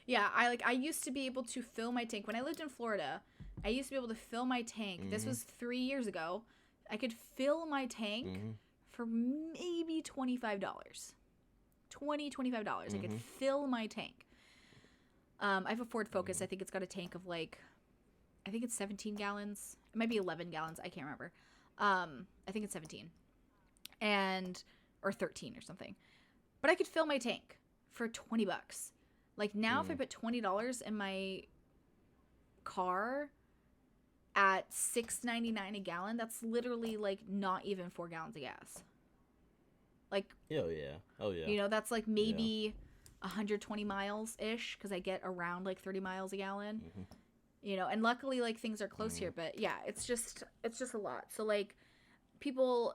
Yeah, I used to be able to fill my tank. When I lived in Florida, I used to be able to fill my tank. This was 3 years ago. I could fill my tank for maybe $25. $25. I could fill my tank. I have a Ford Focus. I think it's got a tank of like, I think it's 17 gallons. It might be 11 gallons. I can't remember. I think it's 17. Or 13 or something. But I could fill my tank for $20. Like now, if I put $20 in my car at $6.99 a gallon, that's literally like not even 4 gallons of gas. Like, oh yeah, you know, that's like maybe 120 miles ish because I get around like 30 miles a gallon. You know, and luckily like things are close here, but yeah, it's just a lot. So like people,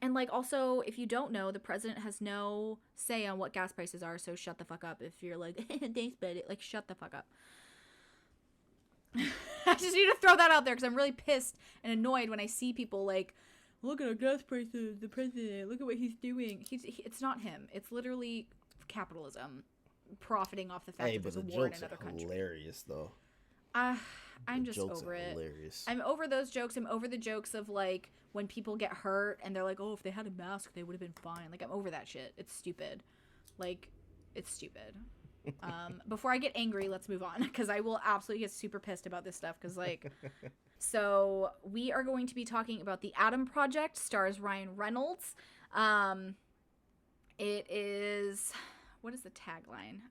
and like also if you don't know, the president has no say on what gas prices are, so shut the fuck up if you're like they spend it. Like shut the fuck up. I just need to throw that out there because I'm really pissed and annoyed when I see people like, look at our gas prices, the president, look at what he's doing. It's not him. It's literally capitalism profiting off the fact that there's a war in another country. Hilarious though. Uh, The I'm just jokes over are it. hilarious. I'm over those jokes. I'm over the jokes of like when people get hurt and they're like, "Oh, if they had a mask, they would have been fine." Like I'm over that shit. It's stupid. Like it's stupid. Before I get angry, let's move on because I will absolutely get super pissed about this stuff. Because like, so we are going to be talking about the Adam Project. Stars Ryan Reynolds. Um, it is what is the tagline?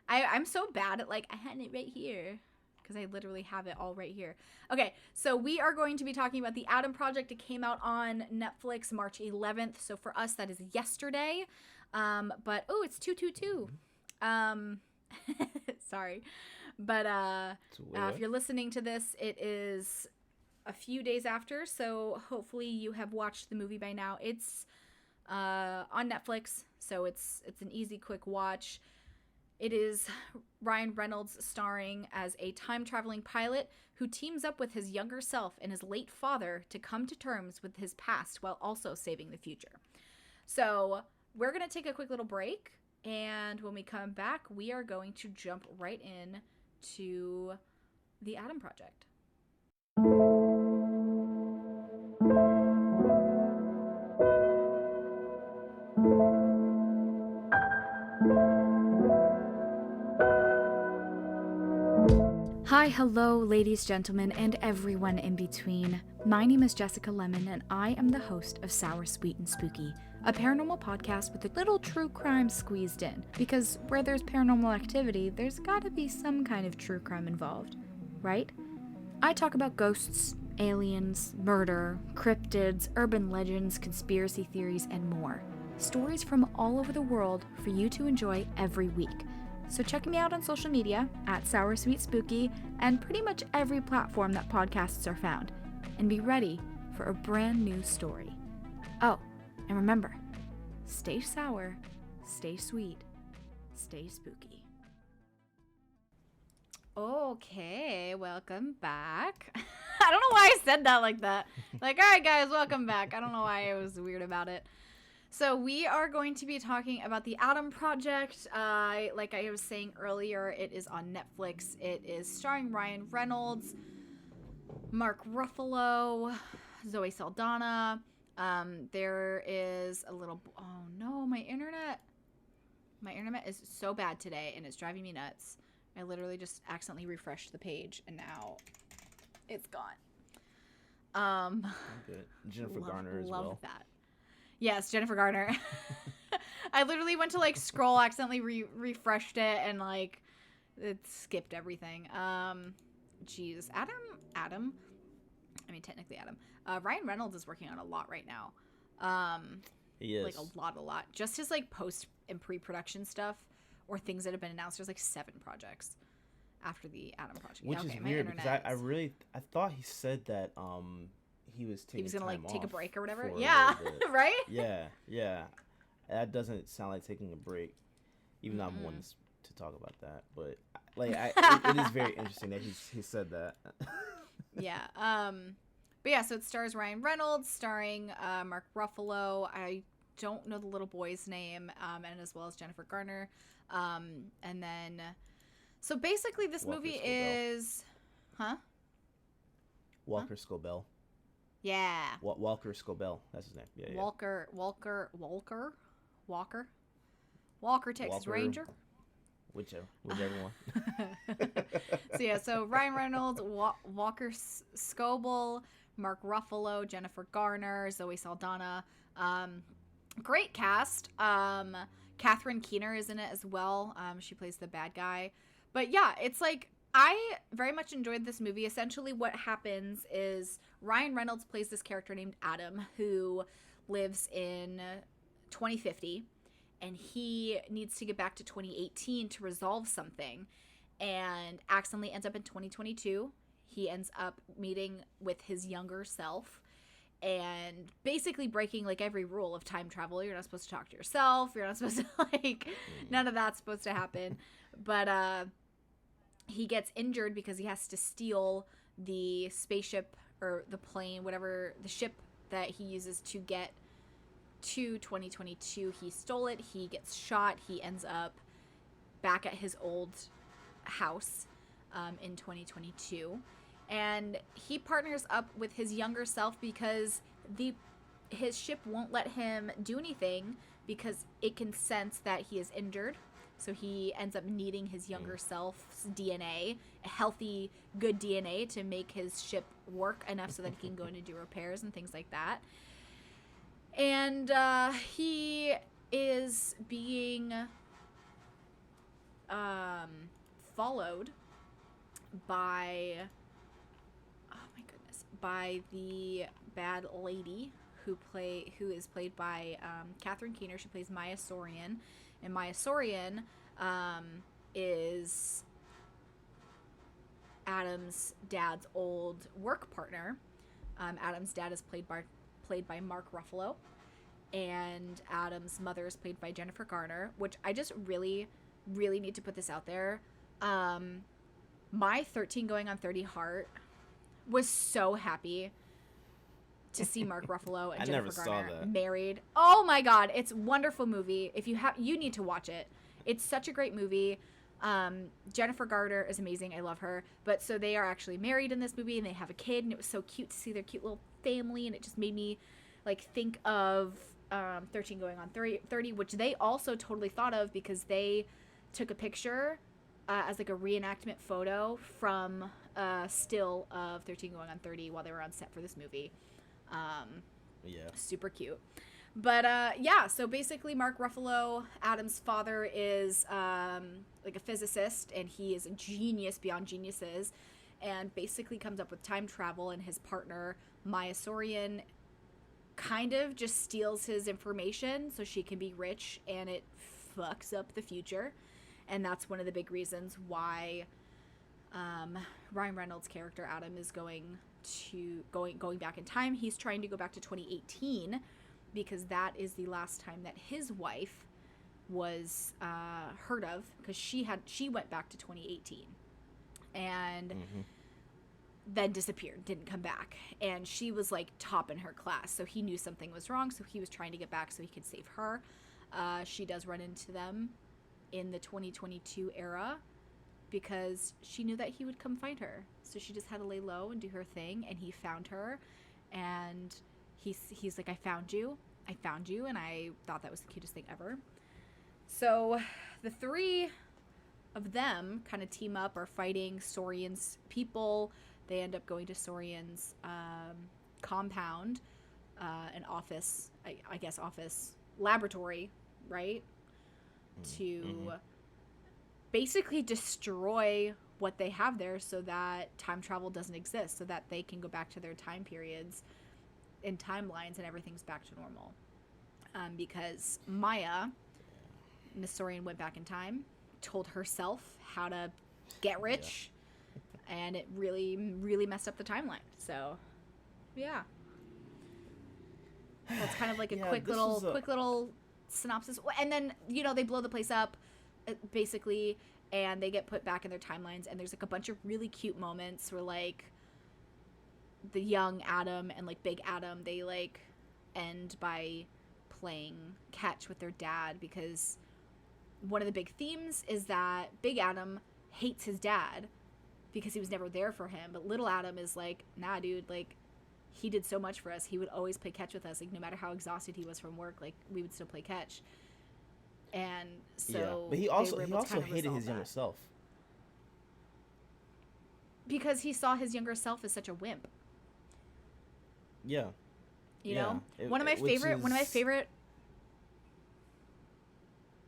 I'm so bad at like I had it right here because I literally have it all right here. Okay, so we are going to be talking about the Adam Project. It came out on Netflix March 11th. So for us, that is yesterday. But oh, it's 222. Um, sorry, but if you're listening to this, it is a few days after. So hopefully you have watched the movie by now. It's on Netflix, so it's an easy, quick watch. It is Ryan Reynolds starring as a time-traveling pilot who teams up with his younger self and his late father to come to terms with his past while also saving the future. So we're going to take a quick little break, and when we come back, we are going to jump right in to the Adam Project. Hi, hello, ladies, gentlemen, and everyone in between. My name is Jessica Lemon, and I am the host of Sour, Sweet, and Spooky, a paranormal podcast with a little true crime squeezed in. Because where there's paranormal activity, there's gotta be some kind of true crime involved, right? I talk about ghosts, aliens, murder, cryptids, urban legends, conspiracy theories, and more. Stories from all over the world for you to enjoy every week. So check me out on social media at Sour Sweet Spooky and pretty much every platform that podcasts are found. And be ready for a brand new story. Oh, and remember, stay sour, stay sweet, stay spooky. Okay, welcome back. I don't know why I said that like that. Like, all right, guys, welcome back. I don't know why I was weird about it. So we are going to be talking about the Adam Project. Like I was saying earlier, it is on Netflix. It is starring Ryan Reynolds, Mark Ruffalo, Zoe Saldana. There is a little... Oh, no, my internet is so bad today, and it's driving me nuts. I literally just accidentally refreshed the page, and now it's gone. Good. Jennifer Garner as well. Love that. Yes, Jennifer Garner. I literally went to like scroll, accidentally refreshed it, and like it skipped everything. Jeez, Adam. I mean, technically Adam. Ryan Reynolds is working on a lot right now. He is. Like a lot. Just his like post and pre-production stuff or things that have been announced. There's like 7 projects after the Adam Project. Which is weird because I thought he said that he was gonna like take a break or whatever. Yeah, right. Yeah. That doesn't sound like taking a break, even though I'm one to talk about that. But like, it is very interesting that he said that. Yeah. But yeah, so it stars Ryan Reynolds, starring Mark Ruffalo. I don't know the little boy's name, and as well as Jennifer Garner. And then, so basically, this movie is, Walker Scobell. Yeah. Walker Scobell. That's his name. Yeah. Walker, Texas Ranger. Whichever one. So Ryan Reynolds, Walker Scobell, Mark Ruffalo, Jennifer Garner, Zoe Saldana. Great cast. Catherine Keener is in it as well. She plays the bad guy. But yeah, it's like, I very much enjoyed this movie. Essentially what happens is Ryan Reynolds plays this character named Adam who lives in 2050, and he needs to get back to 2018 to resolve something, and accidentally ends up in 2022. He ends up meeting with his younger self and basically breaking like every rule of time travel. You're not supposed to talk to yourself. You're not supposed to like, none of that's supposed to happen. But he gets injured because he has to steal the spaceship or the plane, whatever, the ship that he uses to get to 2022. He stole it. He gets shot. He ends up back at his old house. in 2022. And he partners up with his younger self because his ship won't let him do anything because it can sense that he is injured. So he ends up needing his younger self's DNA, a healthy, good DNA, to make his ship work enough so that he can go in and do repairs and things like that. And he is being followed by, oh my goodness, by the bad lady who is played by Catherine Keener. She plays Maya Sorian, and Maya Sorian is Adam's dad's old work partner. Adam's dad is played by Mark Ruffalo, and Adam's mother is played by Jennifer Garner, which I just really, really need to put this out there. My 13 going on 30 heart was so happy to see Mark Ruffalo and Jennifer Garner married. Oh my God, it's a wonderful movie. If you need to watch it. It's such a great movie. Jennifer Garner is amazing. I love her. But so they are actually married in this movie, and they have a kid, and it was so cute to see their cute little family, and it just made me like think of 13 going on 30, which they also totally thought of because they took a picture as like a reenactment photo from still of 13 going on 30 while they were on set for this movie. Super cute. But yeah, so basically Mark Ruffalo, Adam's father, is like a physicist, and he is a genius beyond geniuses, and basically comes up with time travel, and his partner, Maya Sorian, kind of just steals his information so she can be rich, and it fucks up the future. And that's one of the big reasons why Ryan Reynolds' character Adam is going back in time. He's trying to go back to 2018 because that is the last time that his wife was heard of, because she went back to 2018 and then disappeared, didn't come back, and she was like top in her class, so he knew something was wrong, so he was trying to get back so he could save her. She does run into them in the 2022 era because she knew that he would come find her, so she just had to lay low and do her thing, and he found her, and he's like, I found you, and I thought that was the cutest thing ever. So the three of them kind of team up, are fighting Sorian's people. They end up going to Sorian's compound, an office, I guess office, laboratory, right? To basically destroy what they have there so that time travel doesn't exist, so that they can go back to their time periods and timelines and everything's back to normal. Because Maya, Miss Sorian, went back in time, told herself how to get rich, and it really, really messed up the timeline. So, yeah. That's kind of like a quick little synopsis. And then, they blow the place up, basically, and they get put back in their timelines, and there's like a bunch of really cute moments where like the young Adam and like big Adam, they like end by playing catch with their dad, because one of the big themes is that big Adam hates his dad because he was never there for him, but little Adam is like, nah dude, like he did so much for us, he would always play catch with us, like no matter how exhausted he was from work, like we would still play catch. And so but he also hated his younger self because he saw his younger self as such a wimp. You know, one of my favorite.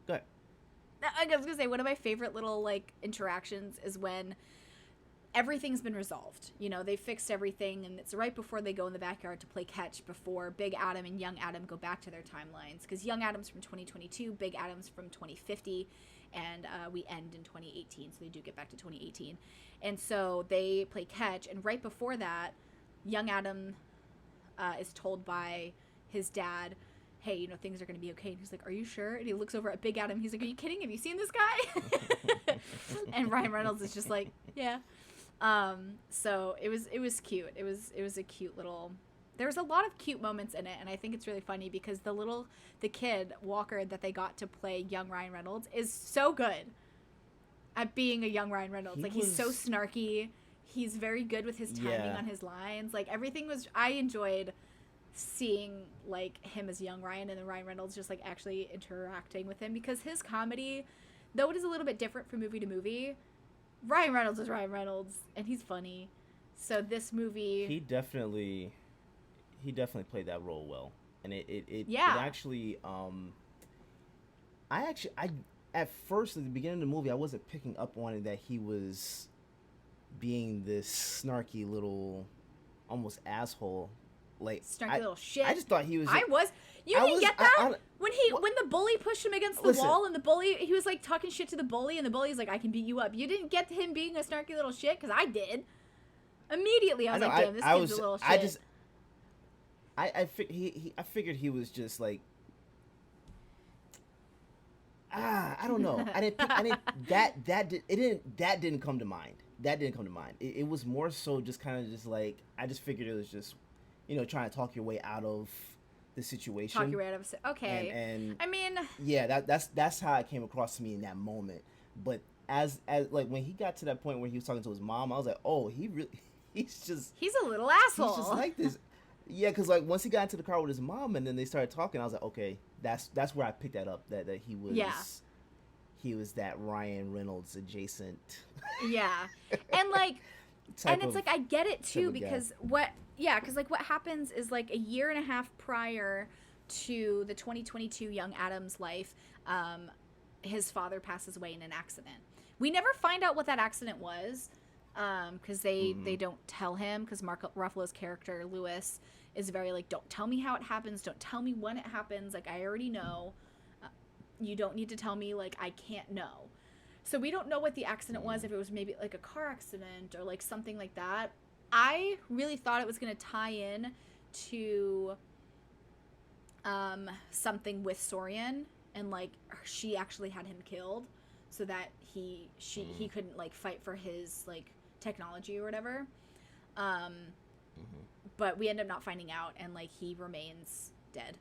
Go ahead. I was gonna say one of my favorite little like interactions is when everything's been resolved. They fixed everything, and it's right before they go in the backyard to play catch, before Big Adam and Young Adam go back to their timelines, because Young Adam's from 2022, Big Adam's from 2050, and we end in 2018, so they do get back to 2018. And so they play catch, and right before that, Young Adam is told by his dad, hey, things are going to be okay. And he's like, are you sure? And he looks over at Big Adam. He's like, are you kidding? Have you seen this guy? And Ryan Reynolds is just like, yeah. So it was cute. It was a cute little, there was a lot of cute moments in it. And I think it's really funny because the kid Walker that they got to play young Ryan Reynolds is so good. at being a young Ryan Reynolds. he Like, he's so was snarky. He's very good with his timing yeah. on his lines. Like, everything was. I enjoyed seeing like him as young Ryan and then Ryan Reynolds just like actually interacting with him, because his comedy, though it is a little bit different from movie to movie, Ryan Reynolds is Ryan Reynolds and he's funny. So this movie, he definitely played that role well, and it yeah, actually I at first at the beginning of the movie I wasn't picking up on it that he was being this snarky little almost asshole. Like snarky little shit. I just thought he was. I was. You I didn't was, get that I, when the bully pushed him against the listen, wall, and the bully, he was like talking shit to the bully, and the bully's like, "I can beat you up." You didn't get him being a snarky little shit, because I did. Immediately, I was like, "Damn, this kid's a little shit." I figured he was just like, I don't know. That didn't come to mind. That didn't come to mind. It was more so just kind of just like, I just figured it was just, trying to talk your way out of the situation. Talk your way out of it. Okay. And I mean, yeah, that's how it came across to me in that moment. But as like when he got to that point where he was talking to his mom, I was like, oh, he's a little asshole. He's just like this. Yeah, because like once he got into the car with his mom and then they started talking, I was like, okay, that's where I picked that up. That he was he was that Ryan Reynolds adjacent. Yeah, and like, and it's like I get it too, because what happens is like a year and a half prior to the 2022 young Adam's life, his father passes away in an accident. We never find out what that accident was, because they don't tell him, because Mark Ruffalo's character Lewis is very like, don't tell me how it happens, don't tell me when it happens, like I already know, you don't need to tell me, like I can't know. So we don't know what the accident was, if it was maybe like a car accident or like something like that. I really thought it was going to tie in to something with Sorian, and like she actually had him killed so that he couldn't like fight for his like technology or whatever. But we end up not finding out, and like he remains dead.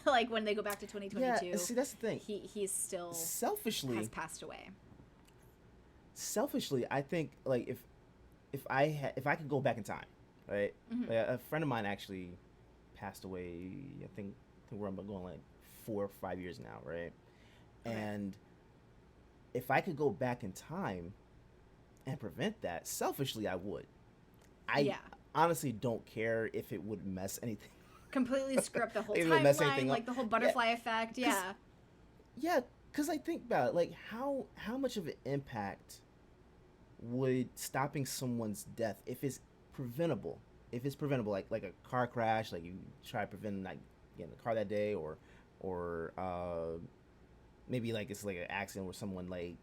Like when they go back to 2022. Yeah, see, that's the thing. He's still selfishly has passed away. Selfishly, I think like if I could go back in time, right? Like, a friend of mine actually passed away. I think we're going like 4 or 5 years now, right? Okay. And if I could go back in time and prevent that, selfishly, I would. I honestly don't care if it would mess anything. Completely screw up the whole timeline, like the whole butterfly effect. Yeah. Yeah, because I think about it, like how much of an impact would stopping someone's death, if it's preventable, like a car crash, like you try to prevent like getting in the car that day, or maybe like it's like an accident where someone like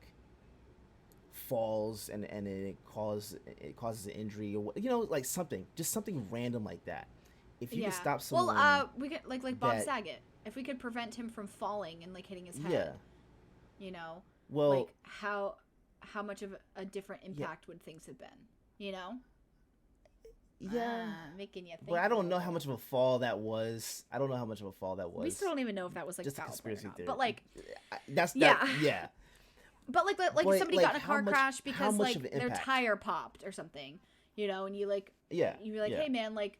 falls and it causes an injury, or like something random like that. If you could stop someone, we could like Bob Saget. If we could prevent him from falling and like hitting his head, well, like how much of a different impact would things have been, making you think. But I don't know how much of a fall that was. We still don't even know if that was like just a conspiracy theory. But like, yeah. But like somebody got in a car crash because like their tire popped or something, and you like, you're like, hey man, like,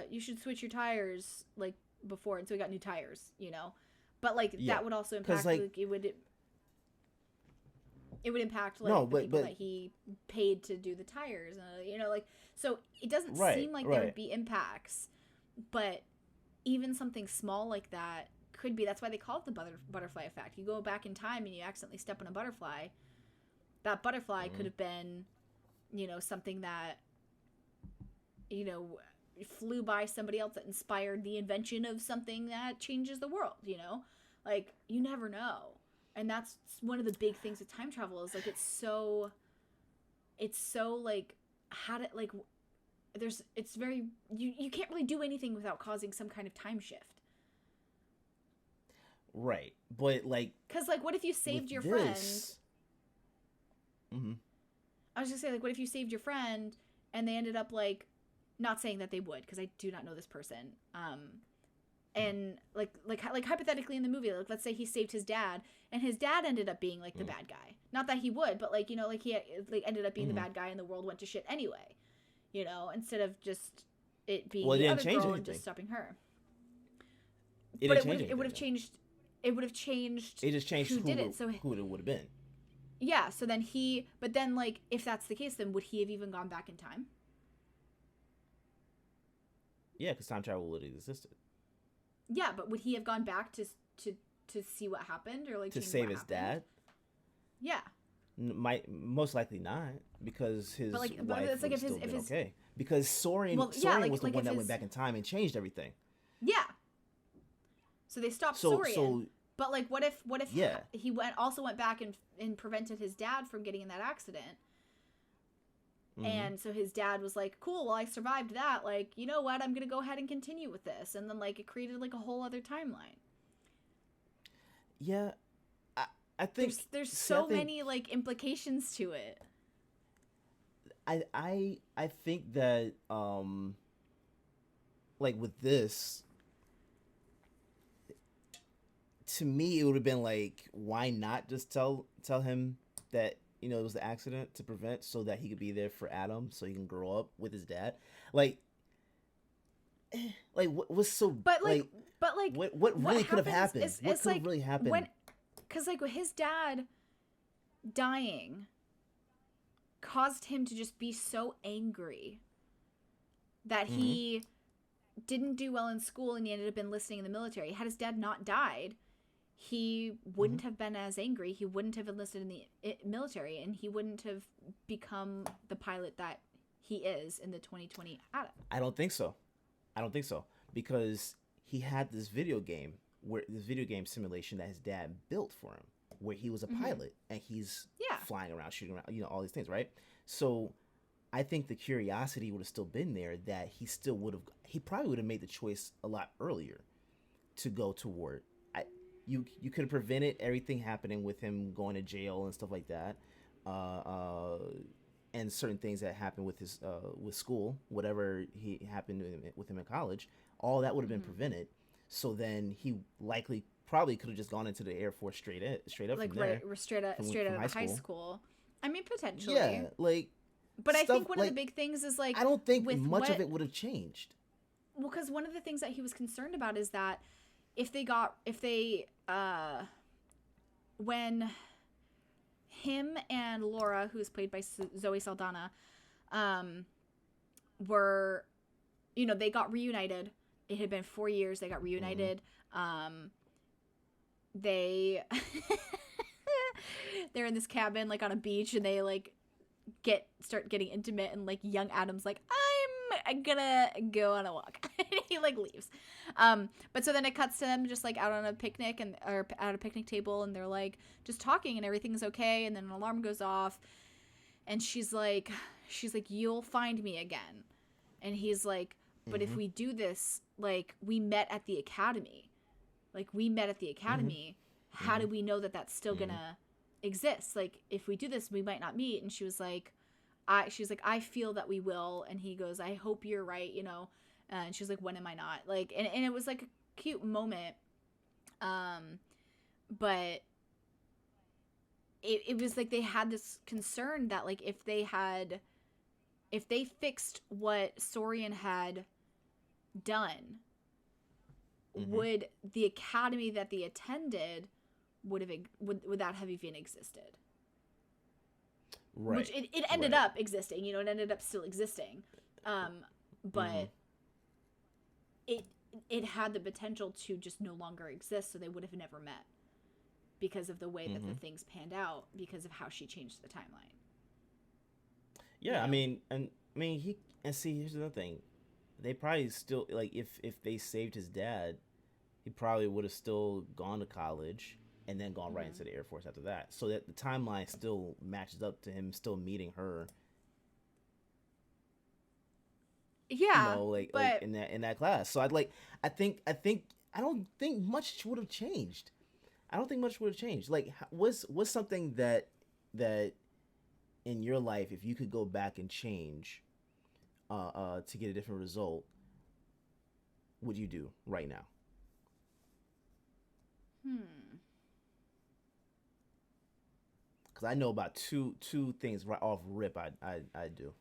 you should switch your tires like before, and so we got new tires, but like that would also impact like it would impact like the people that he paid to do the tires, like, so it doesn't seem like there would be impacts, but even something small like that could be. That's why they call it the butterfly effect. You go back in time and you accidentally step on a butterfly. That butterfly could have been, something that, flew by somebody else that inspired the invention of something that changes the world, like you never know. And that's one of the big things with time travel, is like it's so like it's very, you can't really do anything without causing some kind of time shift. Right. But like, because like, what if you saved your friend? I was just saying, like, what if you saved your friend and they ended up like, not saying that they would, because I do not know this person, and like hypothetically in the movie, like let's say he saved his dad, and his dad ended up being like the bad guy. Not that he would, but like, you know, like he like ended up being the bad guy, and the world went to shit anyway. You know, instead of just it being Well, it the didn't other change girl and anything. just stopping her. It But didn't change it would anything. have changed. It would have changed. It just changed who did it. So who it would have been. yeah. So then but then like if that's the case, then would he have even gone back in time? Yeah, because time travel would have existed. Yeah, but would he have gone back to see what happened, or like To change save what his happened? dad? Yeah. Might most likely not, because his But wife it's like would if still his been okay. Because Soren Well, yeah, was the like one if that his went back in time and changed everything. yeah. So they stopped So Sorian. But like, what if yeah. he went back and prevented his dad from getting in that accident? And so his dad was like, cool, well, I survived that. Like, you know what? I'm going to go ahead and continue with this. And then, like, it created, like, a whole other timeline. Yeah. I think... There's so many, like, implications to it. I think that, like, with this... To me, it would have been like, why not just tell him that, you know, it was the accident to prevent, so that he could be there for Adam, so he can grow up with his dad. Like what's so... But what really could have happened? What could have really happened? Because like his dad dying caused him to just be so angry that he didn't do well in school, and he ended up enlisting in the military. Had his dad not died, he wouldn't have been as angry. He wouldn't have enlisted in the military, and he wouldn't have become the pilot that he is in the 2020 Adam. I don't think so. Because he had this video game simulation that his dad built for him, where he was a pilot and he's flying around, shooting around, you know, all these things, right? So I think the curiosity would have still been there, that he probably would have made the choice a lot earlier to go toward. You could have prevented everything happening with him going to jail and stuff like that, and certain things that happened with his with school, whatever he happened with him in college. All that would have been prevented. So then he probably could have just gone into the Air Force straight up like from there, straight out of high school. I mean, potentially. Yeah, like. But I think one of the big things is like, I don't think much of it would have changed. Well, because one of the things that he was concerned about is that when him and Laura, who's played by Zoe Saldana, were, you know, they got reunited. It had been 4 years. They got reunited. They're in this cabin, like on a beach, and they like start getting intimate, and like young Adam's like, I'm gonna go on a walk. He like leaves. But so then it cuts to them just like out on a picnic or at a picnic table, and they're like just talking, and everything's okay, and then an alarm goes off, and she's like, you'll find me again. And he's like, but if we do this, like we met at the academy. How do we know that that's still gonna exist? Like if we do this, we might not meet. And she was like, I feel that we will. And he goes, I hope you're right, you know. And she's like, when am I not? Like, and it was like a cute moment. But it was like they had this concern that like if they fixed what Sorian had done, would the academy that they attended would that have even existed? Right. Which it ended up existing, you know, it ended up still existing. But it had the potential to just no longer exist, so they would have never met because of the way that the things panned out, because of how she changed the timeline. Yeah, you know? See, here's another thing. They probably still, like, if they saved his dad, he probably would have still gone to college and then gone right into the Air Force after that. So that the timeline still matches up to him still meeting her. Yeah, you know, like in that class. So I don't think much would have changed. Like, what's something that in your life, if you could go back and change, to get a different result, would you do right now? Hmm. Because I know about two things right off rip. I do.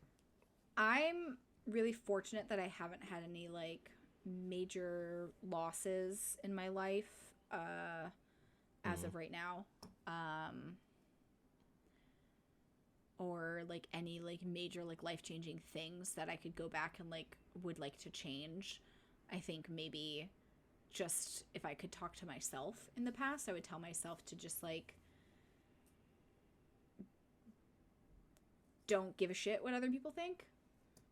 I'm really fortunate that I haven't had any like major losses in my life as Mm-hmm. of right now. Um, or like any like major like life-changing things that I could go back and like would like to change. I think maybe just if I could talk to myself in the past, I would tell myself to just like don't give a shit what other people think,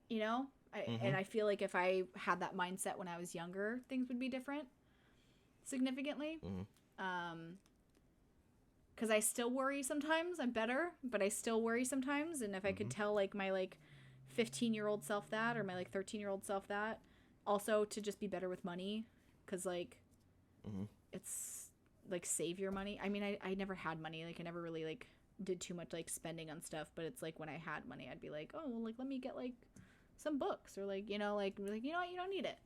you know? Mm-hmm. And I feel like if I had that mindset when I was younger, things would be different significantly. Mm-hmm. Um, because I still worry sometimes. I'm better, but I still worry sometimes. And if I could Mm-hmm. tell like my like 15-year-old self that, or my like 13-year-old self that, also to just be better with money, because like Mm-hmm. it's like save your money. I mean, I never had money. Like I never really like did too much like spending on stuff, but it's like when I had money, I'd be like, oh, well, like let me get like some books, or like you know what, you don't need it.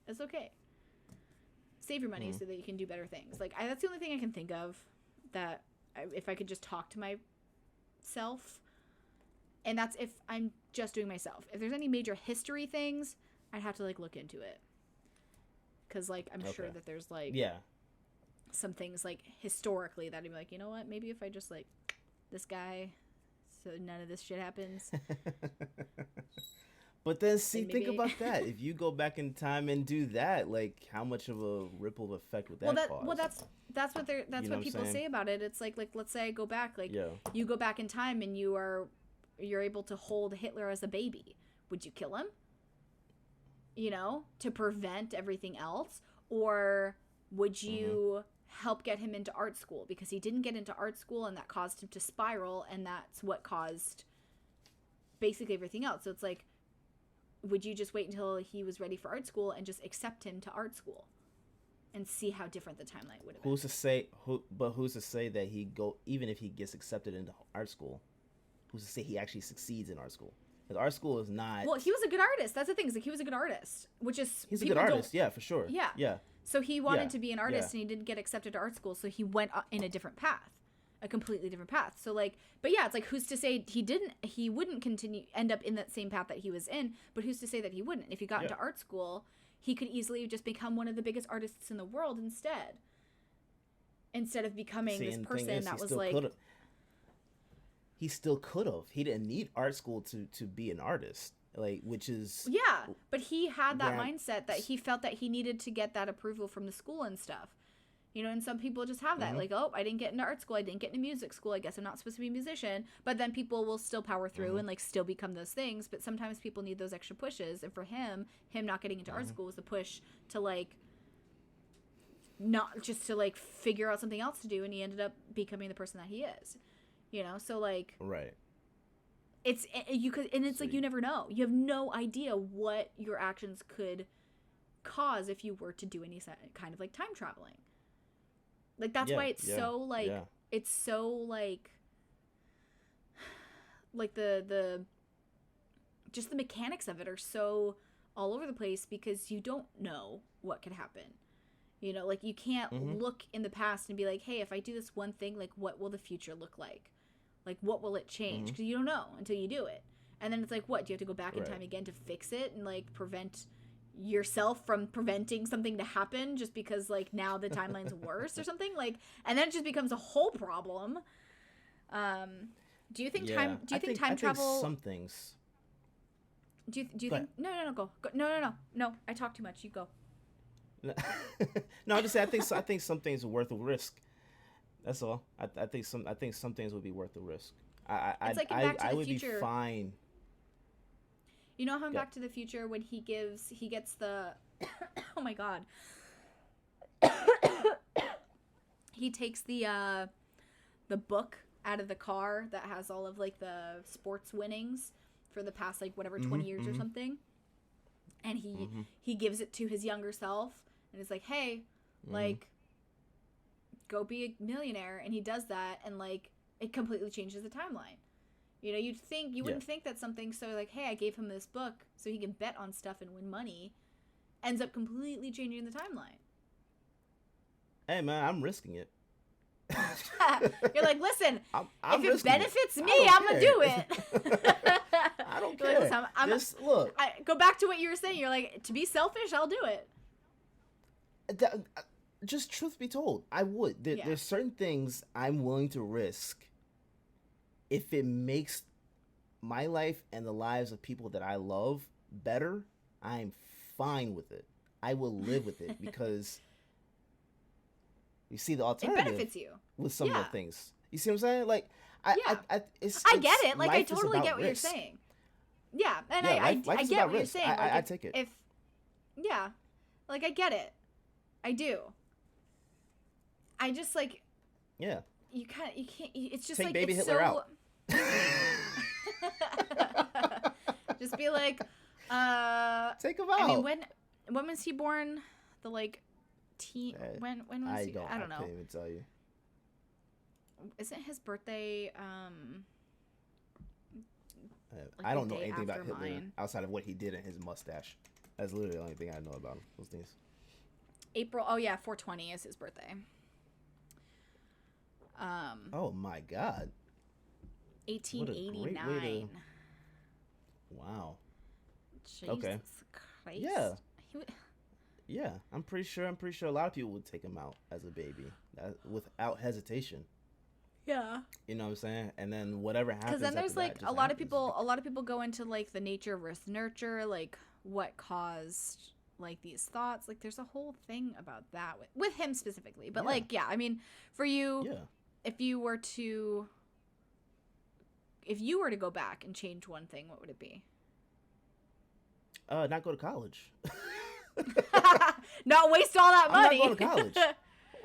It's okay. Save your money Mm-hmm. so that you can do better things. Like that's the only thing I can think of that if I could just talk to myself, and that's if I'm just doing myself. If there's any major history things, I'd have to like look into it, because like I'm sure Okay. that there's like Yeah. some things like historically that I'd be like, you know what, maybe if I just like this guy, so none of this shit happens, But then see, then think maybe. about that. If you go back in time and do that, like how much of a ripple effect would Well, that cause? that's You know what what I'm people saying? say about it. It's like let's say I go back, like Yeah. you go back in time and you're able to hold Hitler as a baby. Would you kill him? You know, to prevent everything else, or would Mm-hmm. you help get him into art school because he didn't get into art school and that caused him to spiral, and that's what caused basically everything else. So it's like, would you just wait until he was ready for art school and just accept him to art school and see how different the timeline would have been? Who's to say who? But who's to say that he go even if he gets accepted into art school? Who's to say he actually succeeds in art school? Because art school is not. Well, he was a good artist. That's the thing. Is like he was a good artist, which is He's a good people don't. artist, yeah, for sure. Yeah. Yeah, So he yeah, wanted to be an yeah. artist and he didn't get accepted to art school, so he went in a different path, a completely different path. So like, but yeah, it's like who's to say he wouldn't continue end up in that same path that he was in, but who's to say that he wouldn't? If he got Yeah. into art school, he could easily just become one of the biggest artists in the world instead of becoming See, this and the thing person is, that was like. he still could have. He didn't need art school to be an artist, like which is Yeah, but he had that where I'm. mindset that he felt that he needed to get that approval from the school and stuff. You know, and some people just have that. Mm-hmm. Like, oh, I didn't get into art school. I didn't get into music school. I guess I'm not supposed to be a musician. But then people will still power through Mm-hmm. and, like, still become those things. But sometimes people need those extra pushes. And for him not getting into art Mm-hmm. school was a push to, like, not just to, like, figure out something else to do. And he ended up becoming the person that he is. You know? So, like, Right. you could, and it's So like you never know. You have no idea what your actions could cause if you were to do any kind of, like, time traveling. Like that's yeah, why it's yeah, so like yeah. it's so like the just the mechanics of it are so all over the place because you don't know what could happen. You know, like you can't Mm-hmm. look in the past and be like, "Hey, if I do this one thing, like what will the future look like? Like what will it change?" Mm-hmm. Because you don't know until you do it. And then it's like, what? Do you have to go back in Right. time again to fix it and like prevent yourself from preventing something to happen just because like now the timeline's worse or something, like, and then it just becomes a whole problem. um do you think Yeah. I time think travel some things. do you Go ahead. think no go no, I talk too much, you go. No, I just say I think some things are worth the risk. That's all. I think some things would be worth the risk. It's like in Back to I the would be Future. fine. You know how in Yeah. Back to the Future when he gets the oh my god, he takes the book out of the car that has all of like the sports winnings for the past like whatever Mm-hmm. 20 years or Mm-hmm. something, and Mm-hmm. he gives it to his younger self and is like, hey, Mm-hmm. like go be a millionaire, and he does that, and like it completely changes the timeline. You know, you Yeah. wouldn't think that something so like, hey, I gave him this book so he can bet on stuff and win money, ends up completely changing the timeline. Hey man, I'm risking it. You're like, listen, I'm if it risking benefits it. me, I don't I'm gonna care. do it. I don't You're like, care. listen, Just look. go back to what you were saying. You're like, to be selfish, I'll do it. Just truth be told, I would. Yeah. There's certain things I'm willing to risk if it makes my life and the lives of people that I love better. I'm fine with it. I will live with it because you see the It alternative benefits you. with some of Yeah. the things. You see what I'm saying? Like Yeah. I get it. Like, I totally get what you're saying. Yeah, and Yeah, I life is get about what you're risk. saying. Like, I take it. If yeah, like I get it. I do. I just like Yeah. you can't. It's just Take like baby it's Hitler so. out. Just be like, Take him out. I mean, when was he born? The like, when was I he? don't. I don't know. Can't even tell you. Isn't his birthday like I don't the know day anything about after Hitler mine? outside of what he did in his mustache. That's literally the only thing I know about him. Those things. April. Oh yeah, 420 is his birthday. Oh my God. 1889. Wow. Jesus Okay. Christ. Yeah. He w- Yeah, I'm pretty sure a lot of people would take him out as a baby, without hesitation. Yeah. You know what I'm saying? And then whatever happens. Because then there's after like that just a lot of happens. people. A lot of people go into like the nature versus nurture, like what caused like these thoughts. Like there's a whole thing about that with him specifically. But Yeah. like yeah, I mean, for you, Yeah. if you were to go back and change one thing, what would it be? Not go to college. Not waste all that money. I'm not going to college.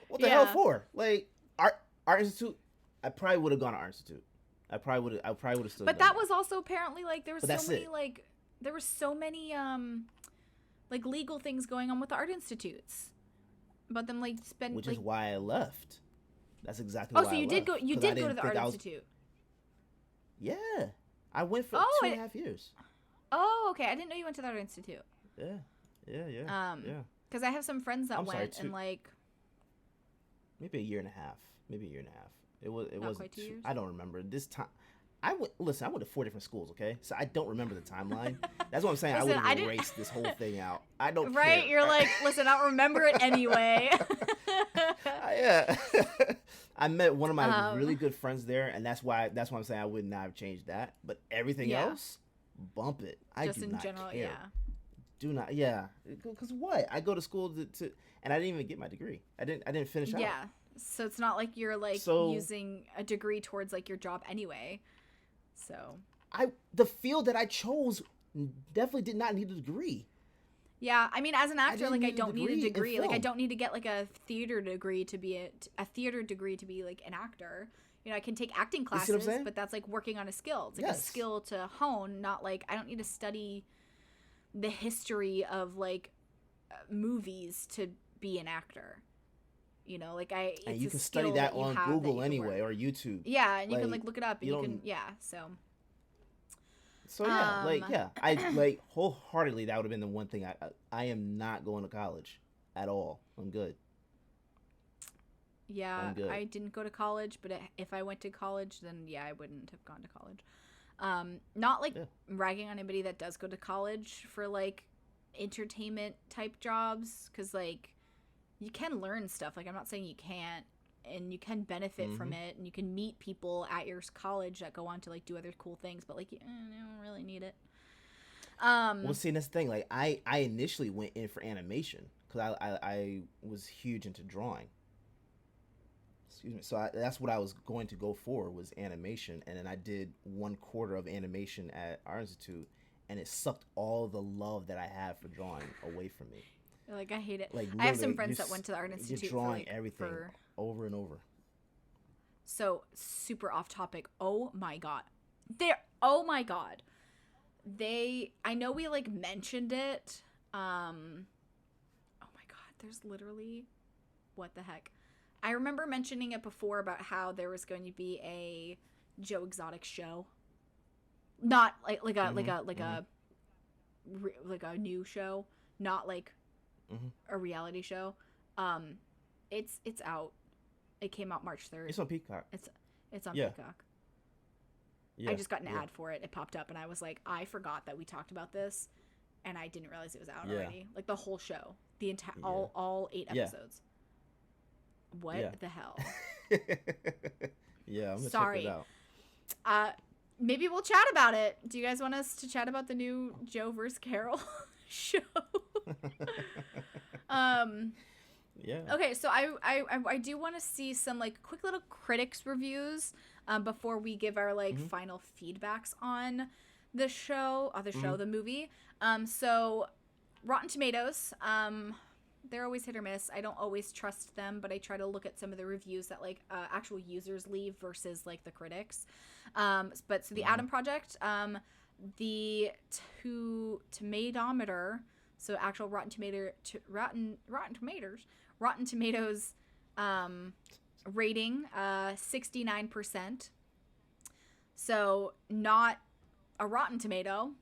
What the hell for? Like art institute. I probably would have gone to art institute. I probably would have still. But done that was also apparently like there was But so many it. like there were so many like legal things going on with the art institutes about them like spend which like, is why I left. That's exactly oh why so I you left, did go 'cause I to didn't the think art I was- institute. Yeah, I went for Oh, 2.5 years. Oh, okay. I didn't know you went to the art institute. Yeah. Yeah. Yeah. Because I have some friends that I'm sorry, went and like Maybe a year and a half. It Not wasn't quite 2 years? I don't remember this time. I went to 4 different schools, okay? So I don't remember the timeline. That's what I'm saying. Listen, I would I have didn't- erased this whole thing out. I don't right. care. You're like, listen, I'll remember it anyway. Yeah. I met one of my Um, really good friends there, and that's why I'm saying I would not have changed that. But everything Yeah. else, bump it. I Just do in not general, care. yeah. Do not, yeah. Because what? I go to school to, and I didn't even get my degree. I didn't finish out. Yeah. So it's not like you're like So- using a degree towards like your job anyway. So The field that I chose definitely did not need a degree. yeah, I mean, as an actor, didn't like I need a don't need a degree in degree. Like I film. don't need to get like a theater degree to be a theater degree to be like an actor. You know, I can take acting see what I'm classes, saying? but that's like working on a skill. It's like a Yes. skill to hone, not like I don't need to study the history of like movies to be an actor. You know, like it's And you a can study skill that you on have that Google you can anyway work. or YouTube. Yeah, and you can Like, like look it up and you you can don't- yeah. So So yeah, Um, I like wholeheartedly that would have been the one thing I am not going to college at all. I'm good. yeah, I'm good. I didn't go to college, but if I went to college, then yeah, I wouldn't have gone to college. Not like Yeah. ragging on anybody that does go to college for like entertainment type jobs, because like you can learn stuff. Like I'm not saying you can't, and you can benefit from it, and you can meet people at your college that go on to like do other cool things, but like you don't really need it. Well, see, that's the thing. Like I initially went in for animation because I was huge into drawing. Excuse me. So that's what I was going to go for was animation, and then I did 1/4 of animation at Art Institute, and it sucked all the love that I have for drawing away from me. Like I hate it. Like I have some literally, friends you're that went to the Art you're Institute drawing for, like, everything for over and over. so super off topic. Oh my god. Oh my god. I know we like mentioned it. Oh my god, there's literally what the heck. I remember mentioning it before about how there was going to be a Joe Exotic show. Not like a new show, not like Mhm. a reality show. It's out. It came out March 3rd. It's on Peacock. It's on Yeah. Peacock. Yeah. I just got an Yeah. ad for it. It popped up, and I was like, I forgot that we talked about this, and I didn't realize it was out Yeah. already. Like the whole show, the entire Yeah. all 8 Yeah. episodes. What Yeah. the hell? Yeah, I'm gonna Sorry. check it out. Maybe we'll chat about it. Do you guys want us to chat about the new Joe vs. Carol show? Yeah. Okay, so I do want to see some like quick little critics reviews before we give our like final feedbacks on the show, the movie. So Rotten Tomatoes, they're always hit or miss. I don't always trust them, but I try to look at some of the reviews that like actual users leave versus like the critics. But so the Adam Project, the Tomatometer, so actual Rotten Tomatoes rating 69%. So not a Rotten Tomato,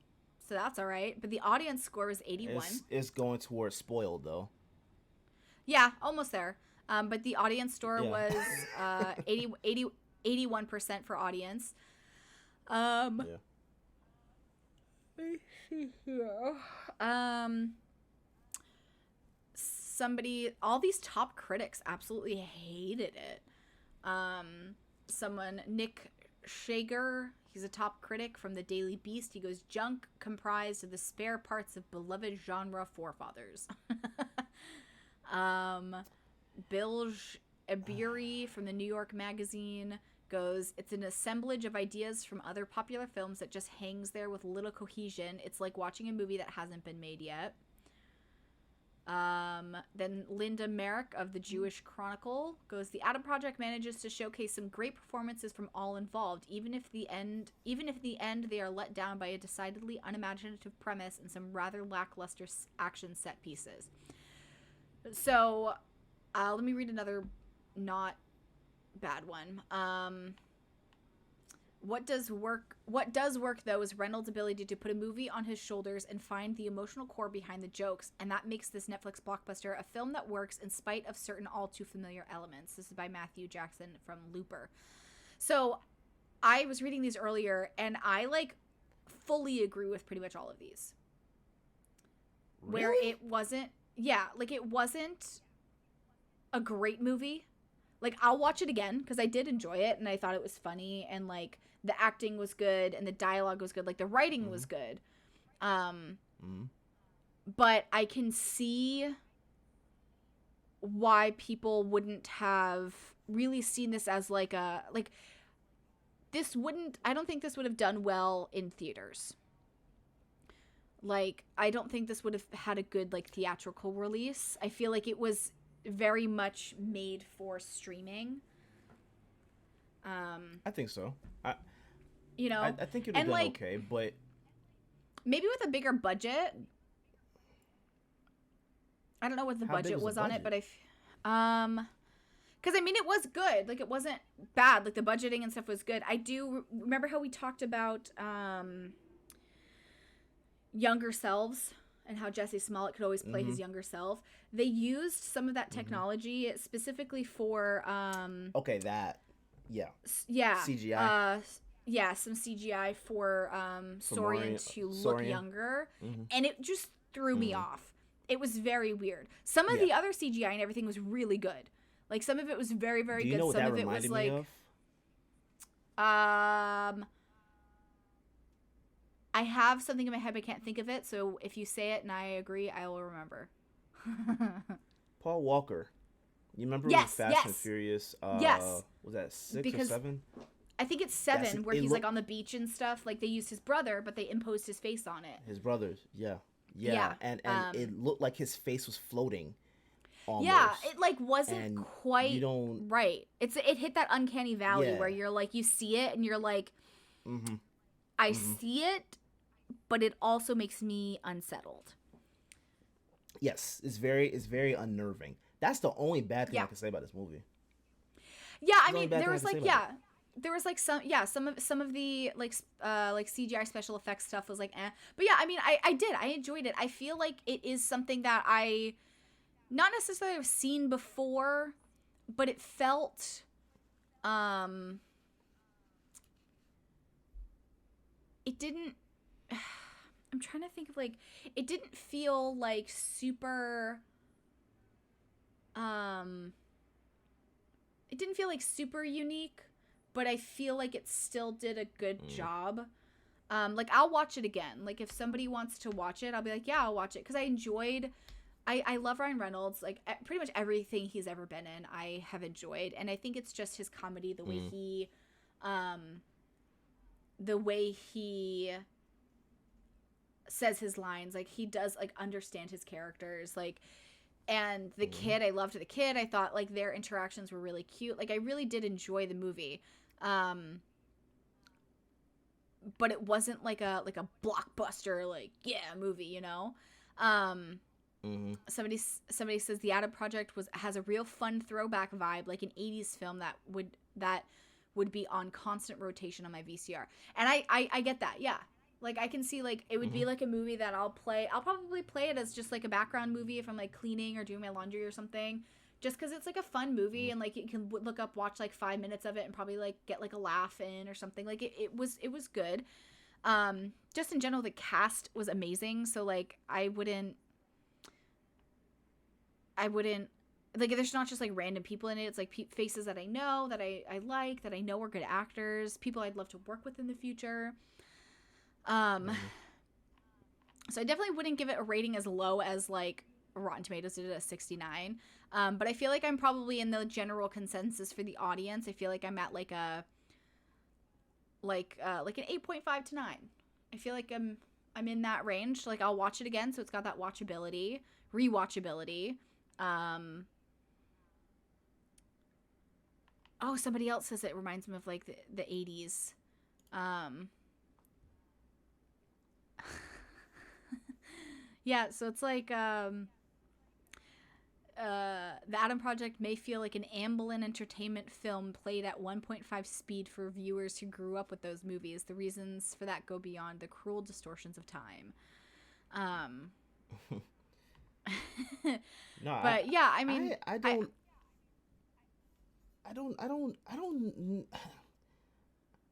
so that's all right. But the audience score is 81. It's going towards spoiled though. Yeah, almost there. But the audience score Yeah. was 81% for audience. Yeah. Let's see here. All these top critics absolutely hated it. Nick Shager, he's a top critic from the Daily Beast. He goes, junk comprised of the spare parts of beloved genre forefathers. Bilge Ebiri from the New York Magazine goes, it's an assemblage of ideas from other popular films that just hangs there with little cohesion. It's like watching a movie that hasn't been made yet. Then Linda Merrick of the Jewish Chronicle goes, the Adam Project manages to showcase some great performances from all involved, even if the end they are let down by a decidedly unimaginative premise and some rather lackluster action set pieces. So, let me read another not bad one. What does work though is Reynolds' ability to put a movie on his shoulders and find the emotional core behind the jokes, and that makes this Netflix blockbuster a film that works in spite of certain all too familiar elements. This is by Matthew Jackson from Looper. So I was reading these earlier, and I like fully agree with pretty much all of these. Really? Where it wasn't a great movie. Like, I'll watch it again because I did enjoy it and I thought it was funny, and like the acting was good and the dialogue was good, like the writing was good. But I can see why people wouldn't have really seen this as I don't think this would have done well in theaters. Like, I don't think this would have had a good like theatrical release. I feel like it was very much made for streaming. I think so. I think it would have been like, okay, but maybe with a bigger budget. I don't know what the budget was on it, but because I mean, it was good. Like, it wasn't bad. Like, the budgeting and stuff was good. I do remember how we talked about younger selves and how Jesse Smollett could always play his younger self. They used some of that technology specifically for okay, that CGI. Some CGI for Sorian to look younger, and it just threw me off. It was very weird. Some of the other CGI and everything was really good. Like, some of it was very, very good. Know what some that of it was reminded like me of? I have something in my head, but I can't think of it. So if you say it and I agree, I will remember. Paul Walker. You remember Yes, Fast yes. and Furious? Yes. Was that 6 Because or 7? I think it's 7, where he's like on the beach and stuff. Like, they used his brother, but they imposed his face on it. His brothers, yeah. Yeah, And it looked like his face was floating. Almost. Yeah, it like wasn't And quite you don't- right. It hit that uncanny valley Yeah. where you're like, you see it and you're like, I see it, but it also makes me unsettled. Yes, it's very unnerving. That's the only bad thing I can say about this movie. Yeah, I the only mean, bad there thing I was can say like, about there was like some of the like CGI special effects stuff was like, but yeah, I mean, I enjoyed it. I feel like it is something that not necessarily I've seen before, but it felt it didn't I'm trying to think of like it didn't feel like super it didn't feel like super unique, but I feel like it still did a good job. Like I'll watch it again. Like if somebody wants to watch it, I'll be like, yeah, I'll watch it because I love Ryan Reynolds. Like pretty much everything he's ever been in, I have enjoyed, and I think it's just his comedy, the way he says his lines. Like he does like understand his characters. Like, and the kid, I loved the kid. I thought like their interactions were really cute. Like I really did enjoy the movie. But it wasn't like a blockbuster like movie, you know. Somebody says the Adam Project has a real fun throwback vibe, like an 80s film that would be on constant rotation on my VCR. And I get that. Yeah. Like I can see like it would be like a movie that I'll probably play it as just like a background movie if I'm like cleaning or doing my laundry or something. Just because it's like a fun movie and like you can watch like 5 minutes of it and probably like get like a laugh in or something. Like it was good. Just in general, the cast was amazing. So like I wouldn't like there's not just like random people in it. It's like faces that I know, that I like, that I know are good actors, people I'd love to work with in the future. So I definitely wouldn't give it a rating as low as like Rotten Tomatoes did it at 69. But I feel like I'm probably in the general consensus for the audience. I feel like I'm at like an 8.5 to 9. I feel like I'm in that range. Like I'll watch it again, so it's got that rewatchability. Oh, somebody else says it reminds them of like the 80s. Yeah, so it's like the Adam Project may feel like an Amblin entertainment film played at 1.5 speed for viewers who grew up with those movies. The reasons for that go beyond the cruel distortions of time. No, but yeah, I mean, I don't.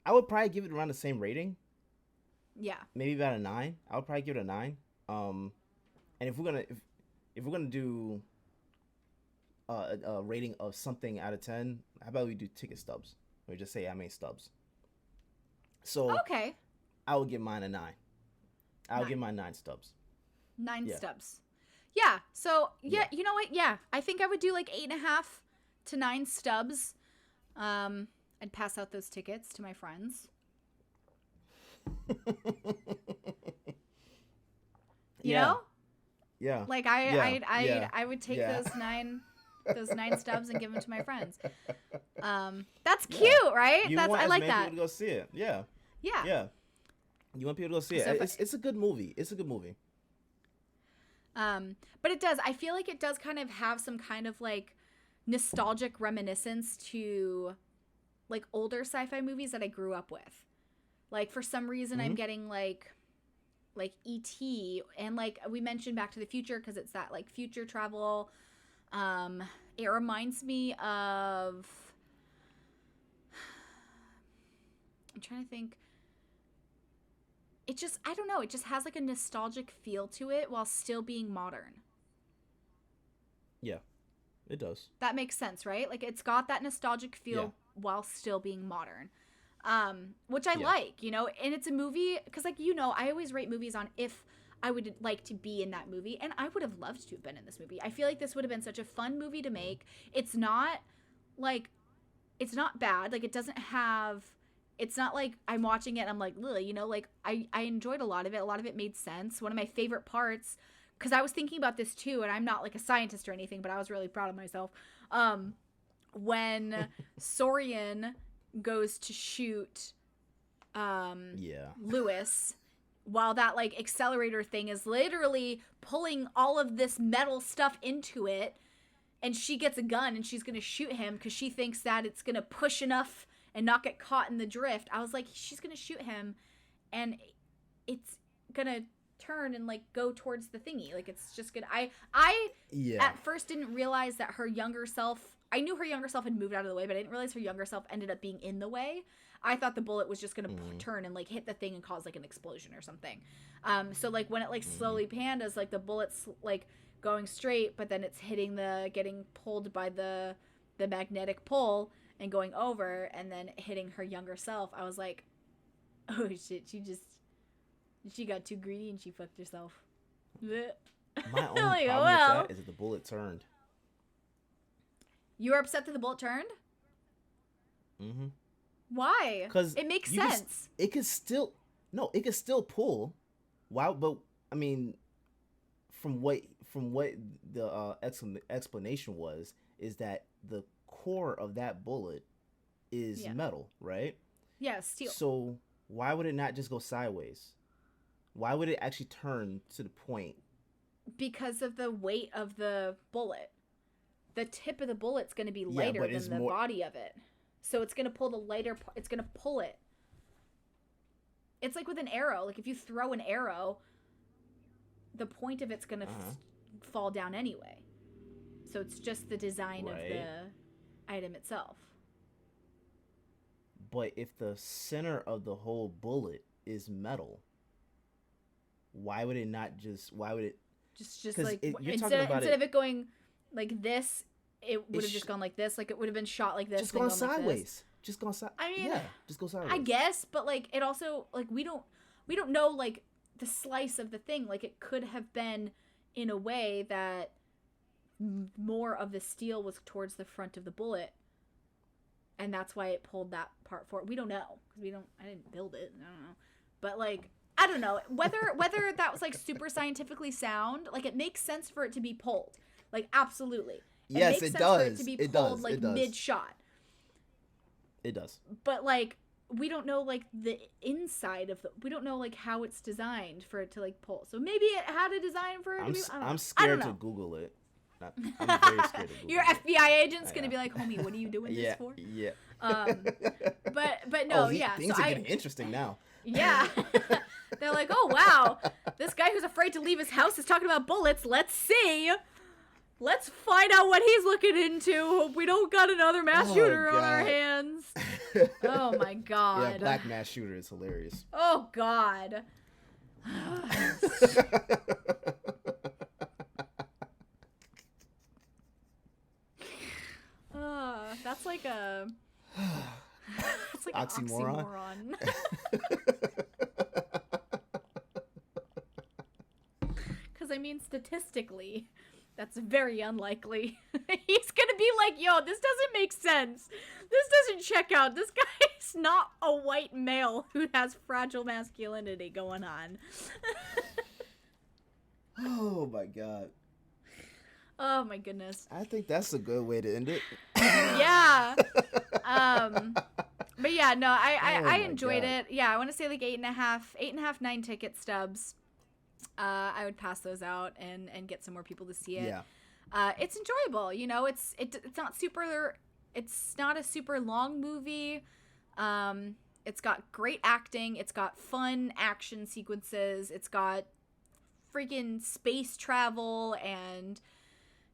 I would probably give it around the same rating. Yeah. Maybe about a 9. I would probably give it a 9. And if we're gonna do a rating of something out of 10, how about we do ticket stubs? Or just say how many stubs. So okay, I would give mine a 9. I would give mine 9 stubs. 9 stubs. Yeah. So yeah, you know what? Yeah, I think I would do like 8.5 to 9 stubs. I'd pass out those tickets to my friends. You know? Yeah. Like I would take those 9 stubs and give them to my friends. That's cute, right? I like that. People to go see it. Yeah. Yeah. Yeah. You want people to go see it. It's a good movie. It's a good movie. But it does. I feel like it does kind of have some kind of like nostalgic reminiscence to like older sci-fi movies that I grew up with. Like for some reason I'm getting like E.T. and like we mentioned Back to the Future because it's that like future travel. It reminds me of, I'm trying to think. It just, I don't know, it just has like a nostalgic feel to it while still being modern. Yeah, it does. That makes sense, right? Like it's got that nostalgic feel while still being modern. Which I like, you know, and it's a movie, because like, you know, I always rate movies on if I would like to be in that movie, and I would have loved to have been in this movie. I feel like this would have been such a fun movie to make. It's not bad. Like it doesn't have, it's not like I'm watching it and I'm like, ugh, you know, like I enjoyed a lot of it. A lot of it made sense. One of my favorite parts, because I was thinking about this too, and I'm not like a scientist or anything, but I was really proud of myself. When Sorian goes to shoot Lewis, while that like accelerator thing is literally pulling all of this metal stuff into it, and she gets a gun and she's gonna shoot him because she thinks that it's gonna push enough and not get caught in the drift. I was like, she's gonna shoot him and it's gonna turn and like go towards the thingy. Like it's just gonna. I at first didn't realize that her younger self. I knew her younger self had moved out of the way, but I didn't realize her younger self ended up being in the way. I thought the bullet was just gonna turn and like hit the thing and cause like an explosion or something. So like when it like slowly panned as like the bullet's like going straight, but then it's getting pulled by the magnetic pull and going over, and then hitting her younger self. I was like, oh shit, she got too greedy and she fucked herself. My only problem with that is that the bullet turned. You were upset that the bullet turned? Mm-hmm. Why? Because it makes sense. It could still pull. Why? But I mean, from what the explanation was, is that the core of that bullet is metal, right? Yeah, steel. So why would it not just go sideways? Why would it actually turn to the point? Because of the weight of the bullet. The tip of the bullet's going to be lighter than the body of it. So it's going to pull the lighter, it's going to pull it. It's like with an arrow. Like if you throw an arrow, the point of it's going to fall down anyway. So it's just the design of the item itself. But if the center of the whole bullet is metal, why would it not just, just like, instead of it going like this, it would have just gone like this. Like it would have been shot like this. Just gone sideways. Just gone sideways. I mean, just go sideways. I guess, but like it also, like we don't know like the slice of the thing. Like it could have been in a way that more of the steel was towards the front of the bullet, and that's why it pulled that part forward. We don't know because I didn't build it. I don't know, but like I don't know whether that was like super scientifically sound. Like it makes sense for it to be pulled. Like absolutely. Yes, it does. For it to be pulled like mid shot. It does. But like we don't know like the inside of we don't know like how it's designed for it to like pull. So maybe it had a design for it to be. I'm scared to Google it. I'm very scared to Google Your FBI agent's gonna be like, homie, what are you doing this for? Yeah. But no, things are getting interesting now. Yeah. They're like, oh wow, this guy who's afraid to leave his house is talking about bullets. Let's see. Let's find out what he's looking into. Hope we don't got another mass shooter on our hands. Oh my god. Yeah, black mass shooter is hilarious. Oh god. That's like a. That's like oxymoron. An Because I mean, statistically, that's very unlikely. He's gonna be like, yo, this doesn't make sense. This doesn't check out. This guy's not a white male who has fragile masculinity going on. Oh my god. Oh my goodness. I think that's a good way to end it. Yeah. But yeah, no, I enjoyed it. Yeah, I want to say like 8.5, 9 ticket stubs. I would pass those out and get some more people to see it. Yeah. It's enjoyable, you know. It's not a super long movie. It's got great acting. It's got fun action sequences. It's got freaking space travel, and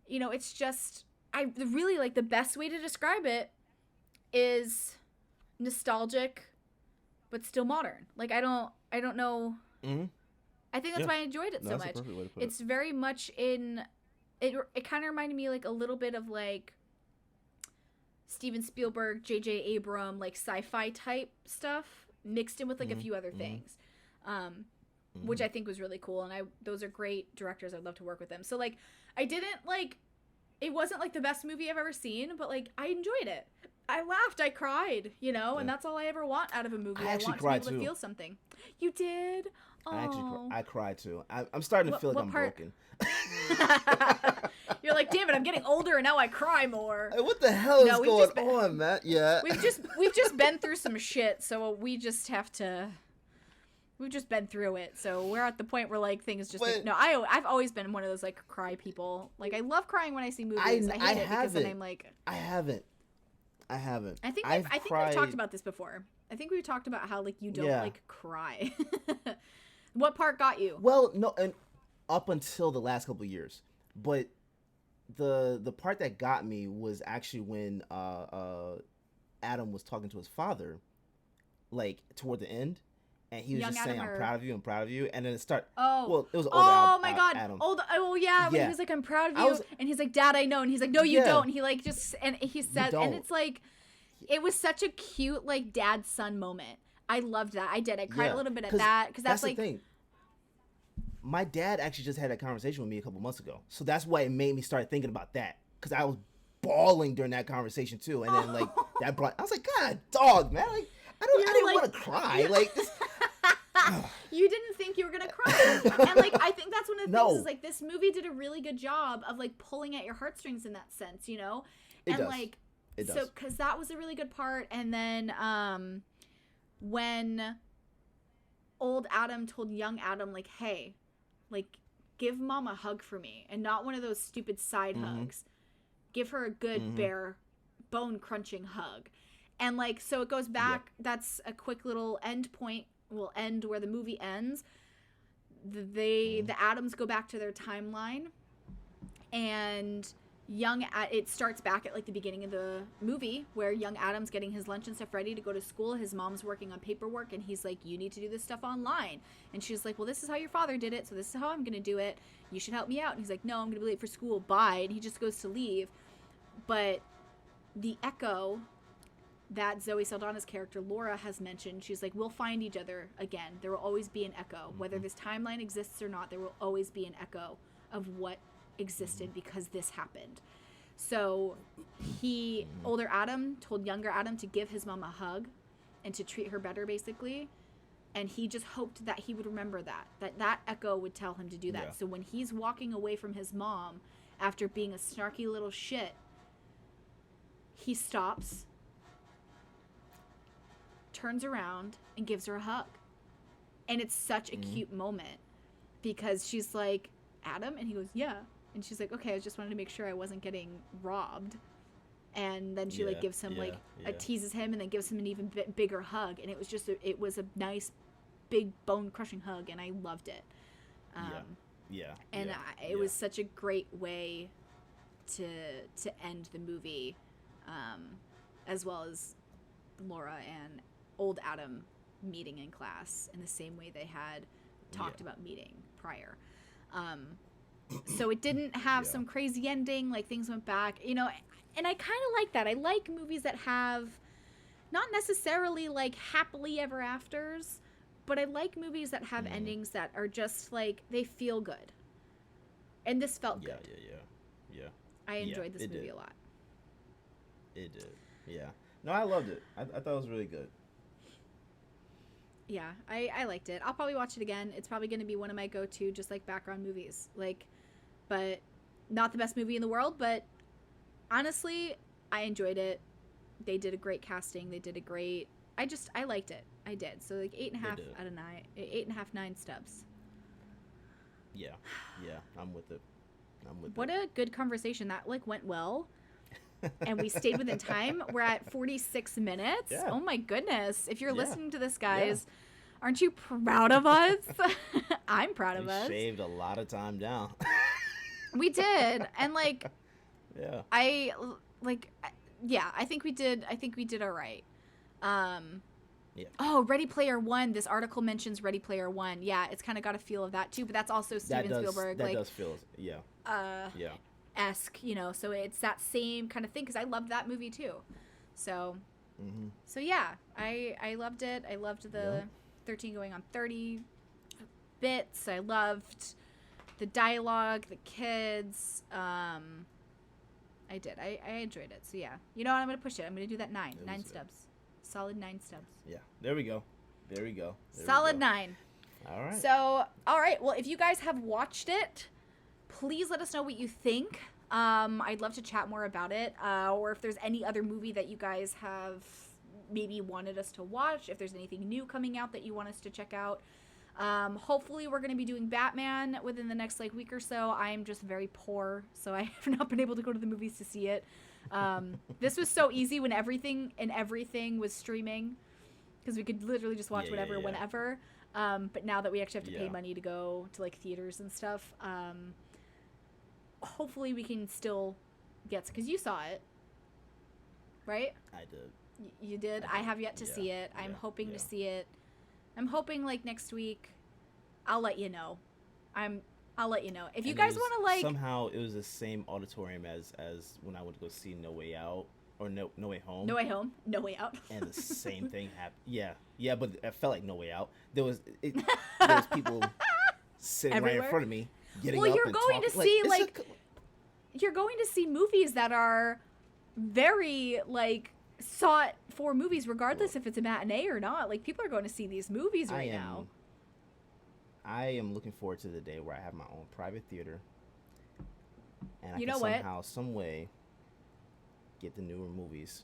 you know, it's just, I really like, the best way to describe it is nostalgic but still modern. Like I don't know. Mm-hmm. I think that's why I enjoyed it so much. It's very much in it kind of reminded me like a little bit of like Steven Spielberg, J.J. Abrams, like sci-fi type stuff mixed in with like a few other things. Which I think was really cool, and those are great directors. I'd love to work with them. So like I didn't like, it wasn't like the best movie I've ever seen, but like I enjoyed it. I laughed, I cried, you know, and that's all I ever want out of a movie. I want to be able to feel something. You did? Oh. I cried too. I'm starting to feel like I'm broken. You're like, damn it, I'm getting older and now I cry more. What the hell is going on, Matt? Yeah. We've just been through some shit, so we just have to. We've just been through it, so we're at the point where like things just. I've always been one of those like cry people. Like I love crying when I see movies. I hate it because then I'm like. I haven't. I think we've talked about this before. I think we've talked about how like you don't like cry. What part got you? Well, no, and up until the last couple of years, but the part that got me was actually when Adam was talking to his father, like toward the end, and he was Young just Adam saying, or... "I'm proud of you, I'm proud of you," and then it start. Oh. Well, it was older Oh my God. Adam. Old. Oh yeah. When he Yeah, was like, "I'm proud of I you," was. and he's like, "Dad, I know," and he's like, "No, you Yeah, don't." And he like just and he you said, and don't. it's like, it was such a cute like dad son moment. I loved that. I did. I cried a Yeah, little bit at because that because that's that's the like, thing. My dad actually just had that conversation with me a couple months ago, so that's why it made me start thinking about that. Because I was bawling during that conversation too, and then like that brought. I was like, God, dog, man, like I didn't like, want to cry, like this. you didn't think you were gonna cry, and like I think that's one of the things No, is like this movie did a really good job of like pulling at your heartstrings in that sense, you know, it and does. like It so does. because that was a really good part, and then when old Adam told young Adam like, hey, like give mom a hug for me, and not one of those stupid side hugs. Give her a good bare bone crunching hug. And like so it goes back, that's a quick little end point. Will end where the movie ends. The Adams go back to their timeline, and it starts back at like the beginning of the movie where young Adam's getting his lunch and stuff ready to go to school. His mom's working on paperwork, and he's like, you need to do this stuff online. And she's like, well, this is how your father did it, so this is how I'm gonna do it. You should help me out. And he's like, no, I'm gonna be late for school, bye. And he just goes to leave. But the echo that Zoe Saldana's character Laura has mentioned, she's like, we'll find each other again. There will always be an echo. Whether this timeline exists or not, there will always be an echo of what existed because this happened. So older Adam told younger Adam to give his mom a hug and to treat her better, basically. And he just hoped that he would remember that echo would tell him to do that. Yeah. So when he's walking away from his mom after being a snarky little shit, he stops, turns around, and gives her a hug. And it's such a cute moment because she's like, Adam? And he goes, yeah. And she's like, okay, I just wanted to make sure I wasn't getting robbed. And then she like gives him teases him and then gives him an even bigger hug. And it was just it was a nice big bone crushing hug, and I loved it. It was such a great way to end the movie, as well as Laura and old Adam meeting in class in the same way they had talked about meeting prior. So it didn't have some crazy ending, like things went back, you know, and I kind of like that. I like movies that have not necessarily like happily ever afters, but I like movies that have endings that are just like, they feel good. And this felt good. Yeah. I enjoyed this movie a lot. It did. Yeah. No, I loved it. I thought it was really good. Yeah, I liked it. I'll probably watch it again. It's probably going to be one of my go-to, just like background movies. Like, but not the best movie in the world, but honestly, I enjoyed it. They did a great casting. They did a great, I liked it. I did. So like 8.5 out of 9, 8.5, 9 stubs. Yeah. I'm with it. What a good conversation. That like went well. And we stayed within time. We're at 46 minutes. Yeah. Oh my goodness. If you're listening to this, guys, aren't you proud of us? I'm proud of us. We shaved a lot of time down. We did. And like, I think we did all right. Yeah. Oh, Ready Player One. This article mentions Ready Player One. Yeah, it's kind of got a feel of that too, but that's also Steven Spielberg. That does feel, esque, you know, so it's that same kind of thing because I loved that movie too. So yeah, I loved it. I loved the 13 going on 30 bits. I loved the dialogue, the kids. I did. I enjoyed it. So yeah, you know what? I'm gonna push it. I'm gonna do that 9 stubs. Solid 9 stubs. Yeah, there we go. Solid 9. All right. So, all right. Well, if you guys have watched it, please let us know what you think. I'd love to chat more about it. Or if there's any other movie that you guys have maybe wanted us to watch. If there's anything new coming out that you want us to check out. Hopefully we're going to be doing Batman within the next like week or so. I'm just very poor, so I have not been able to go to the movies to see it. This was so easy when everything was streaming because we could literally just watch whatever whenever. But now that we actually have to pay Yeah. money to go to like theaters and stuff, hopefully we can still get, because you saw it, right? I did. You did. I have yet to see it. I'm hoping to see it. I'm hoping like next week. I'll let you know. I'll let you know if you And guys want to like. somehow it was the same auditorium as when I went to go see No Way Out or No Way Home. No Way Home, No Way Out. And the same thing happened. Yeah, but it felt like No Way Out. There was people sitting right Everywhere? in front of me, getting Well, up you're and going to talking. see it's like you're going to see movies that are very like sought for movies, regardless if it's a matinee or not. Like people are going to see these movies right now. I am looking forward to the day where I have my own private theater, and I You can know what? somehow, some way, get the newer movies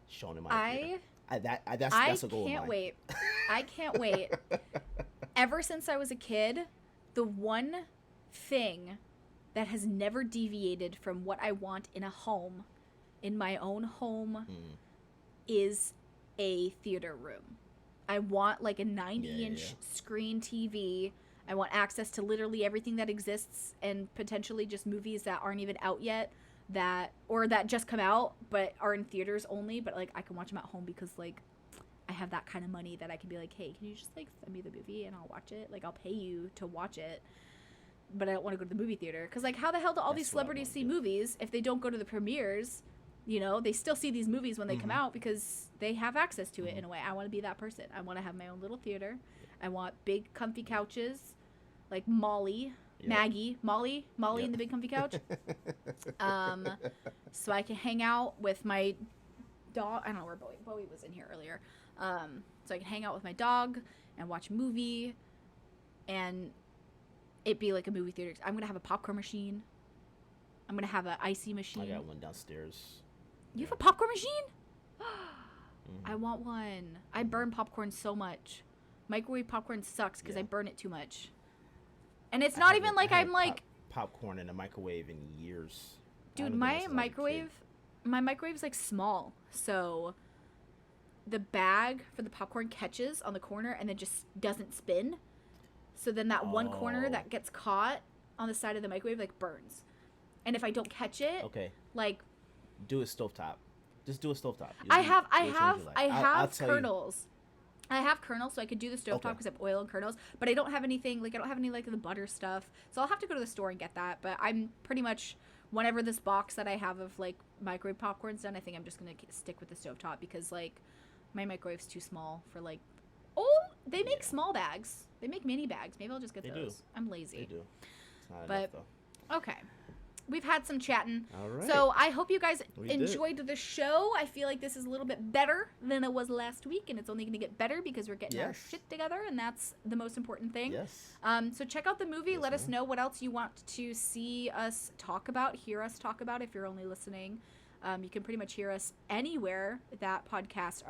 shown in my theater. That's a goal of can't mine. wait. I can't wait. Ever since I was a kid, the one thing that has never deviated from what I want in a home, in my own home, is a theater room. I want like a 90-inch screen TV. I want access to literally everything that exists, and potentially just movies that aren't even out yet, that just come out but are in theaters only, but like I can watch them at home because like I have that kind of money that I can be like, hey, can you just like send me the movie and I'll watch it? Like I'll pay you to watch it, but I don't want to go to the movie theater because like how the hell do all these celebrities see movies if they don't go to the premieres? You know, they still see these movies when they come out because they have access to it in a way. I want to be that person. I want to have my own little theater. I want big comfy couches like Molly, Maggie, Molly in the big comfy couch. So I can hang out with my dog. I don't know where Bowie was in here earlier. So I can hang out with my dog and watch a movie and it be like a movie theater. I'm going to have a popcorn machine. I'm going to have an icy machine. I got one downstairs. You have a popcorn machine? I want one. I burn popcorn so much. Microwave popcorn sucks because I burn it too much. And it's not even like I'm like popcorn in a microwave in years. Dude, my microwave's like small. So the bag for the popcorn catches on the corner and then just doesn't spin. So then that one corner that gets caught on the side of the microwave like burns. And if I don't catch it, like do a stovetop. Just do a stovetop. I have kernels. I have kernels, so I could do the stovetop because I have oil and kernels. But I don't have anything, like I don't have any like the butter stuff. So I'll have to go to the store and get that. But I'm pretty much, whenever this box that I have of like microwave popcorn's done, I think I'm just going to stick with the stovetop because like my microwave's too small for like, they make small bags. They make mini bags. Maybe I'll just get those. Do. I'm lazy. They do. It's not enough though. Okay. We've had some chatting. All right. So I hope you guys enjoyed the show. I feel like this is a little bit better than it was last week, and it's only going to get better because we're getting our shit together, and that's the most important thing. Yes. So check out the movie. Let us know what else you want to see us talk about, hear us talk about if you're only listening. You can pretty much hear us anywhere that podcasts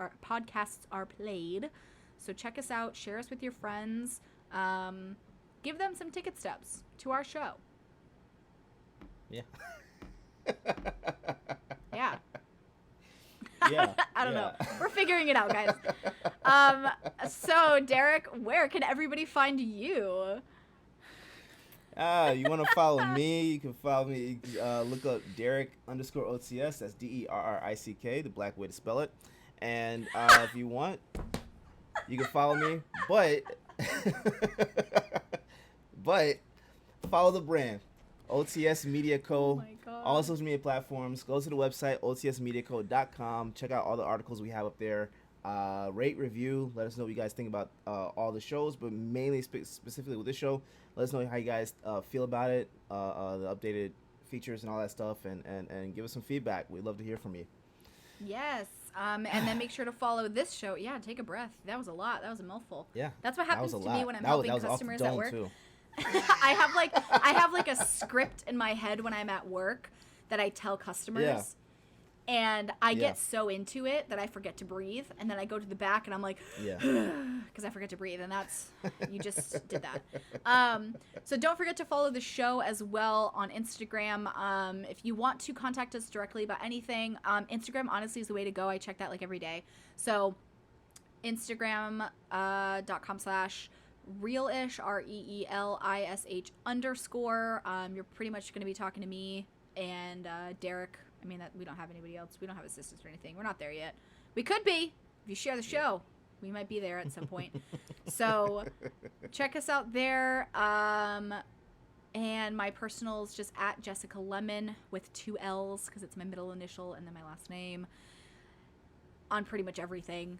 are played. So check us out. Share us with your friends. Give them some ticket stubs to our show. Yeah. Yeah. Yeah. I don't know. We're figuring it out, guys. So, Derrick, where can everybody find you? You want to follow me? You can follow me. Look up Derrick_OTS. That's DERRICK, the black way to spell it. And if you want, you can follow me. But follow the brand. OTS Media Co. Oh my God. All social media platforms. Go to the website, otsmediaco.com. Check out all the articles we have up there. Rate, review. Let us know what you guys think about all the shows, but mainly specifically with this show. Let us know how you guys feel about it, the updated features and all that stuff, and give us some feedback. We'd love to hear from you. Yes. And then make sure to follow this show. Yeah, take a breath. That was a lot. That was a mouthful. Yeah. That's what happens to me when I'm that helping was customers off the at dome work. Too. I have like a script in my head when I'm at work that I tell customers. Yeah. And I get so into it that I forget to breathe. And then I go to the back and I'm like, because I forget to breathe. And that's, you just did that. So don't forget to follow the show as well on Instagram. If you want to contact us directly about anything, Instagram honestly is the way to go. I check that like every day. So Instagram.com/ reelish, REELISH _. You're pretty much going to be talking to me and Derrick. I mean, that we don't have anybody else. We don't have assistants or anything. We're not there yet. We could be if you share the show. We might be there at some point. So check us out there. And my personal is just at Jessica Lemon with 2 L's because it's my middle initial and then my last name on pretty much everything.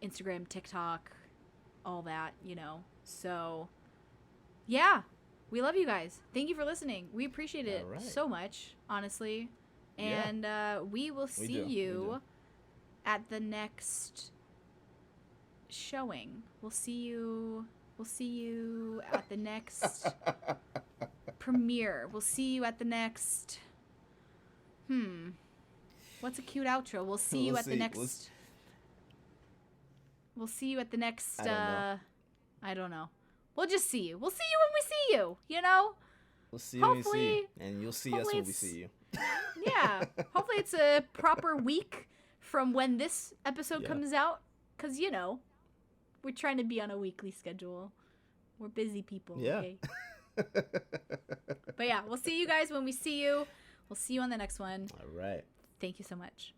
Instagram, TikTok, all that, you know. So, yeah, we love you guys. Thank you for listening. We appreciate it so much, honestly. And we will see you at the next showing. We'll see you at the next premiere. We'll see you at the next what's a cute outro? We'll see you at the next We'll see you at the next I don't know. We'll just see you. We'll see you when we see you, you know? We'll see you when we see you. And you'll see us when we see you. Yeah. Hopefully it's a proper week from when this episode comes out. Because, you know, we're trying to be on a weekly schedule. We're busy people, okay? But yeah, we'll see you guys when we see you. We'll see you on the next one. All right. Thank you so much.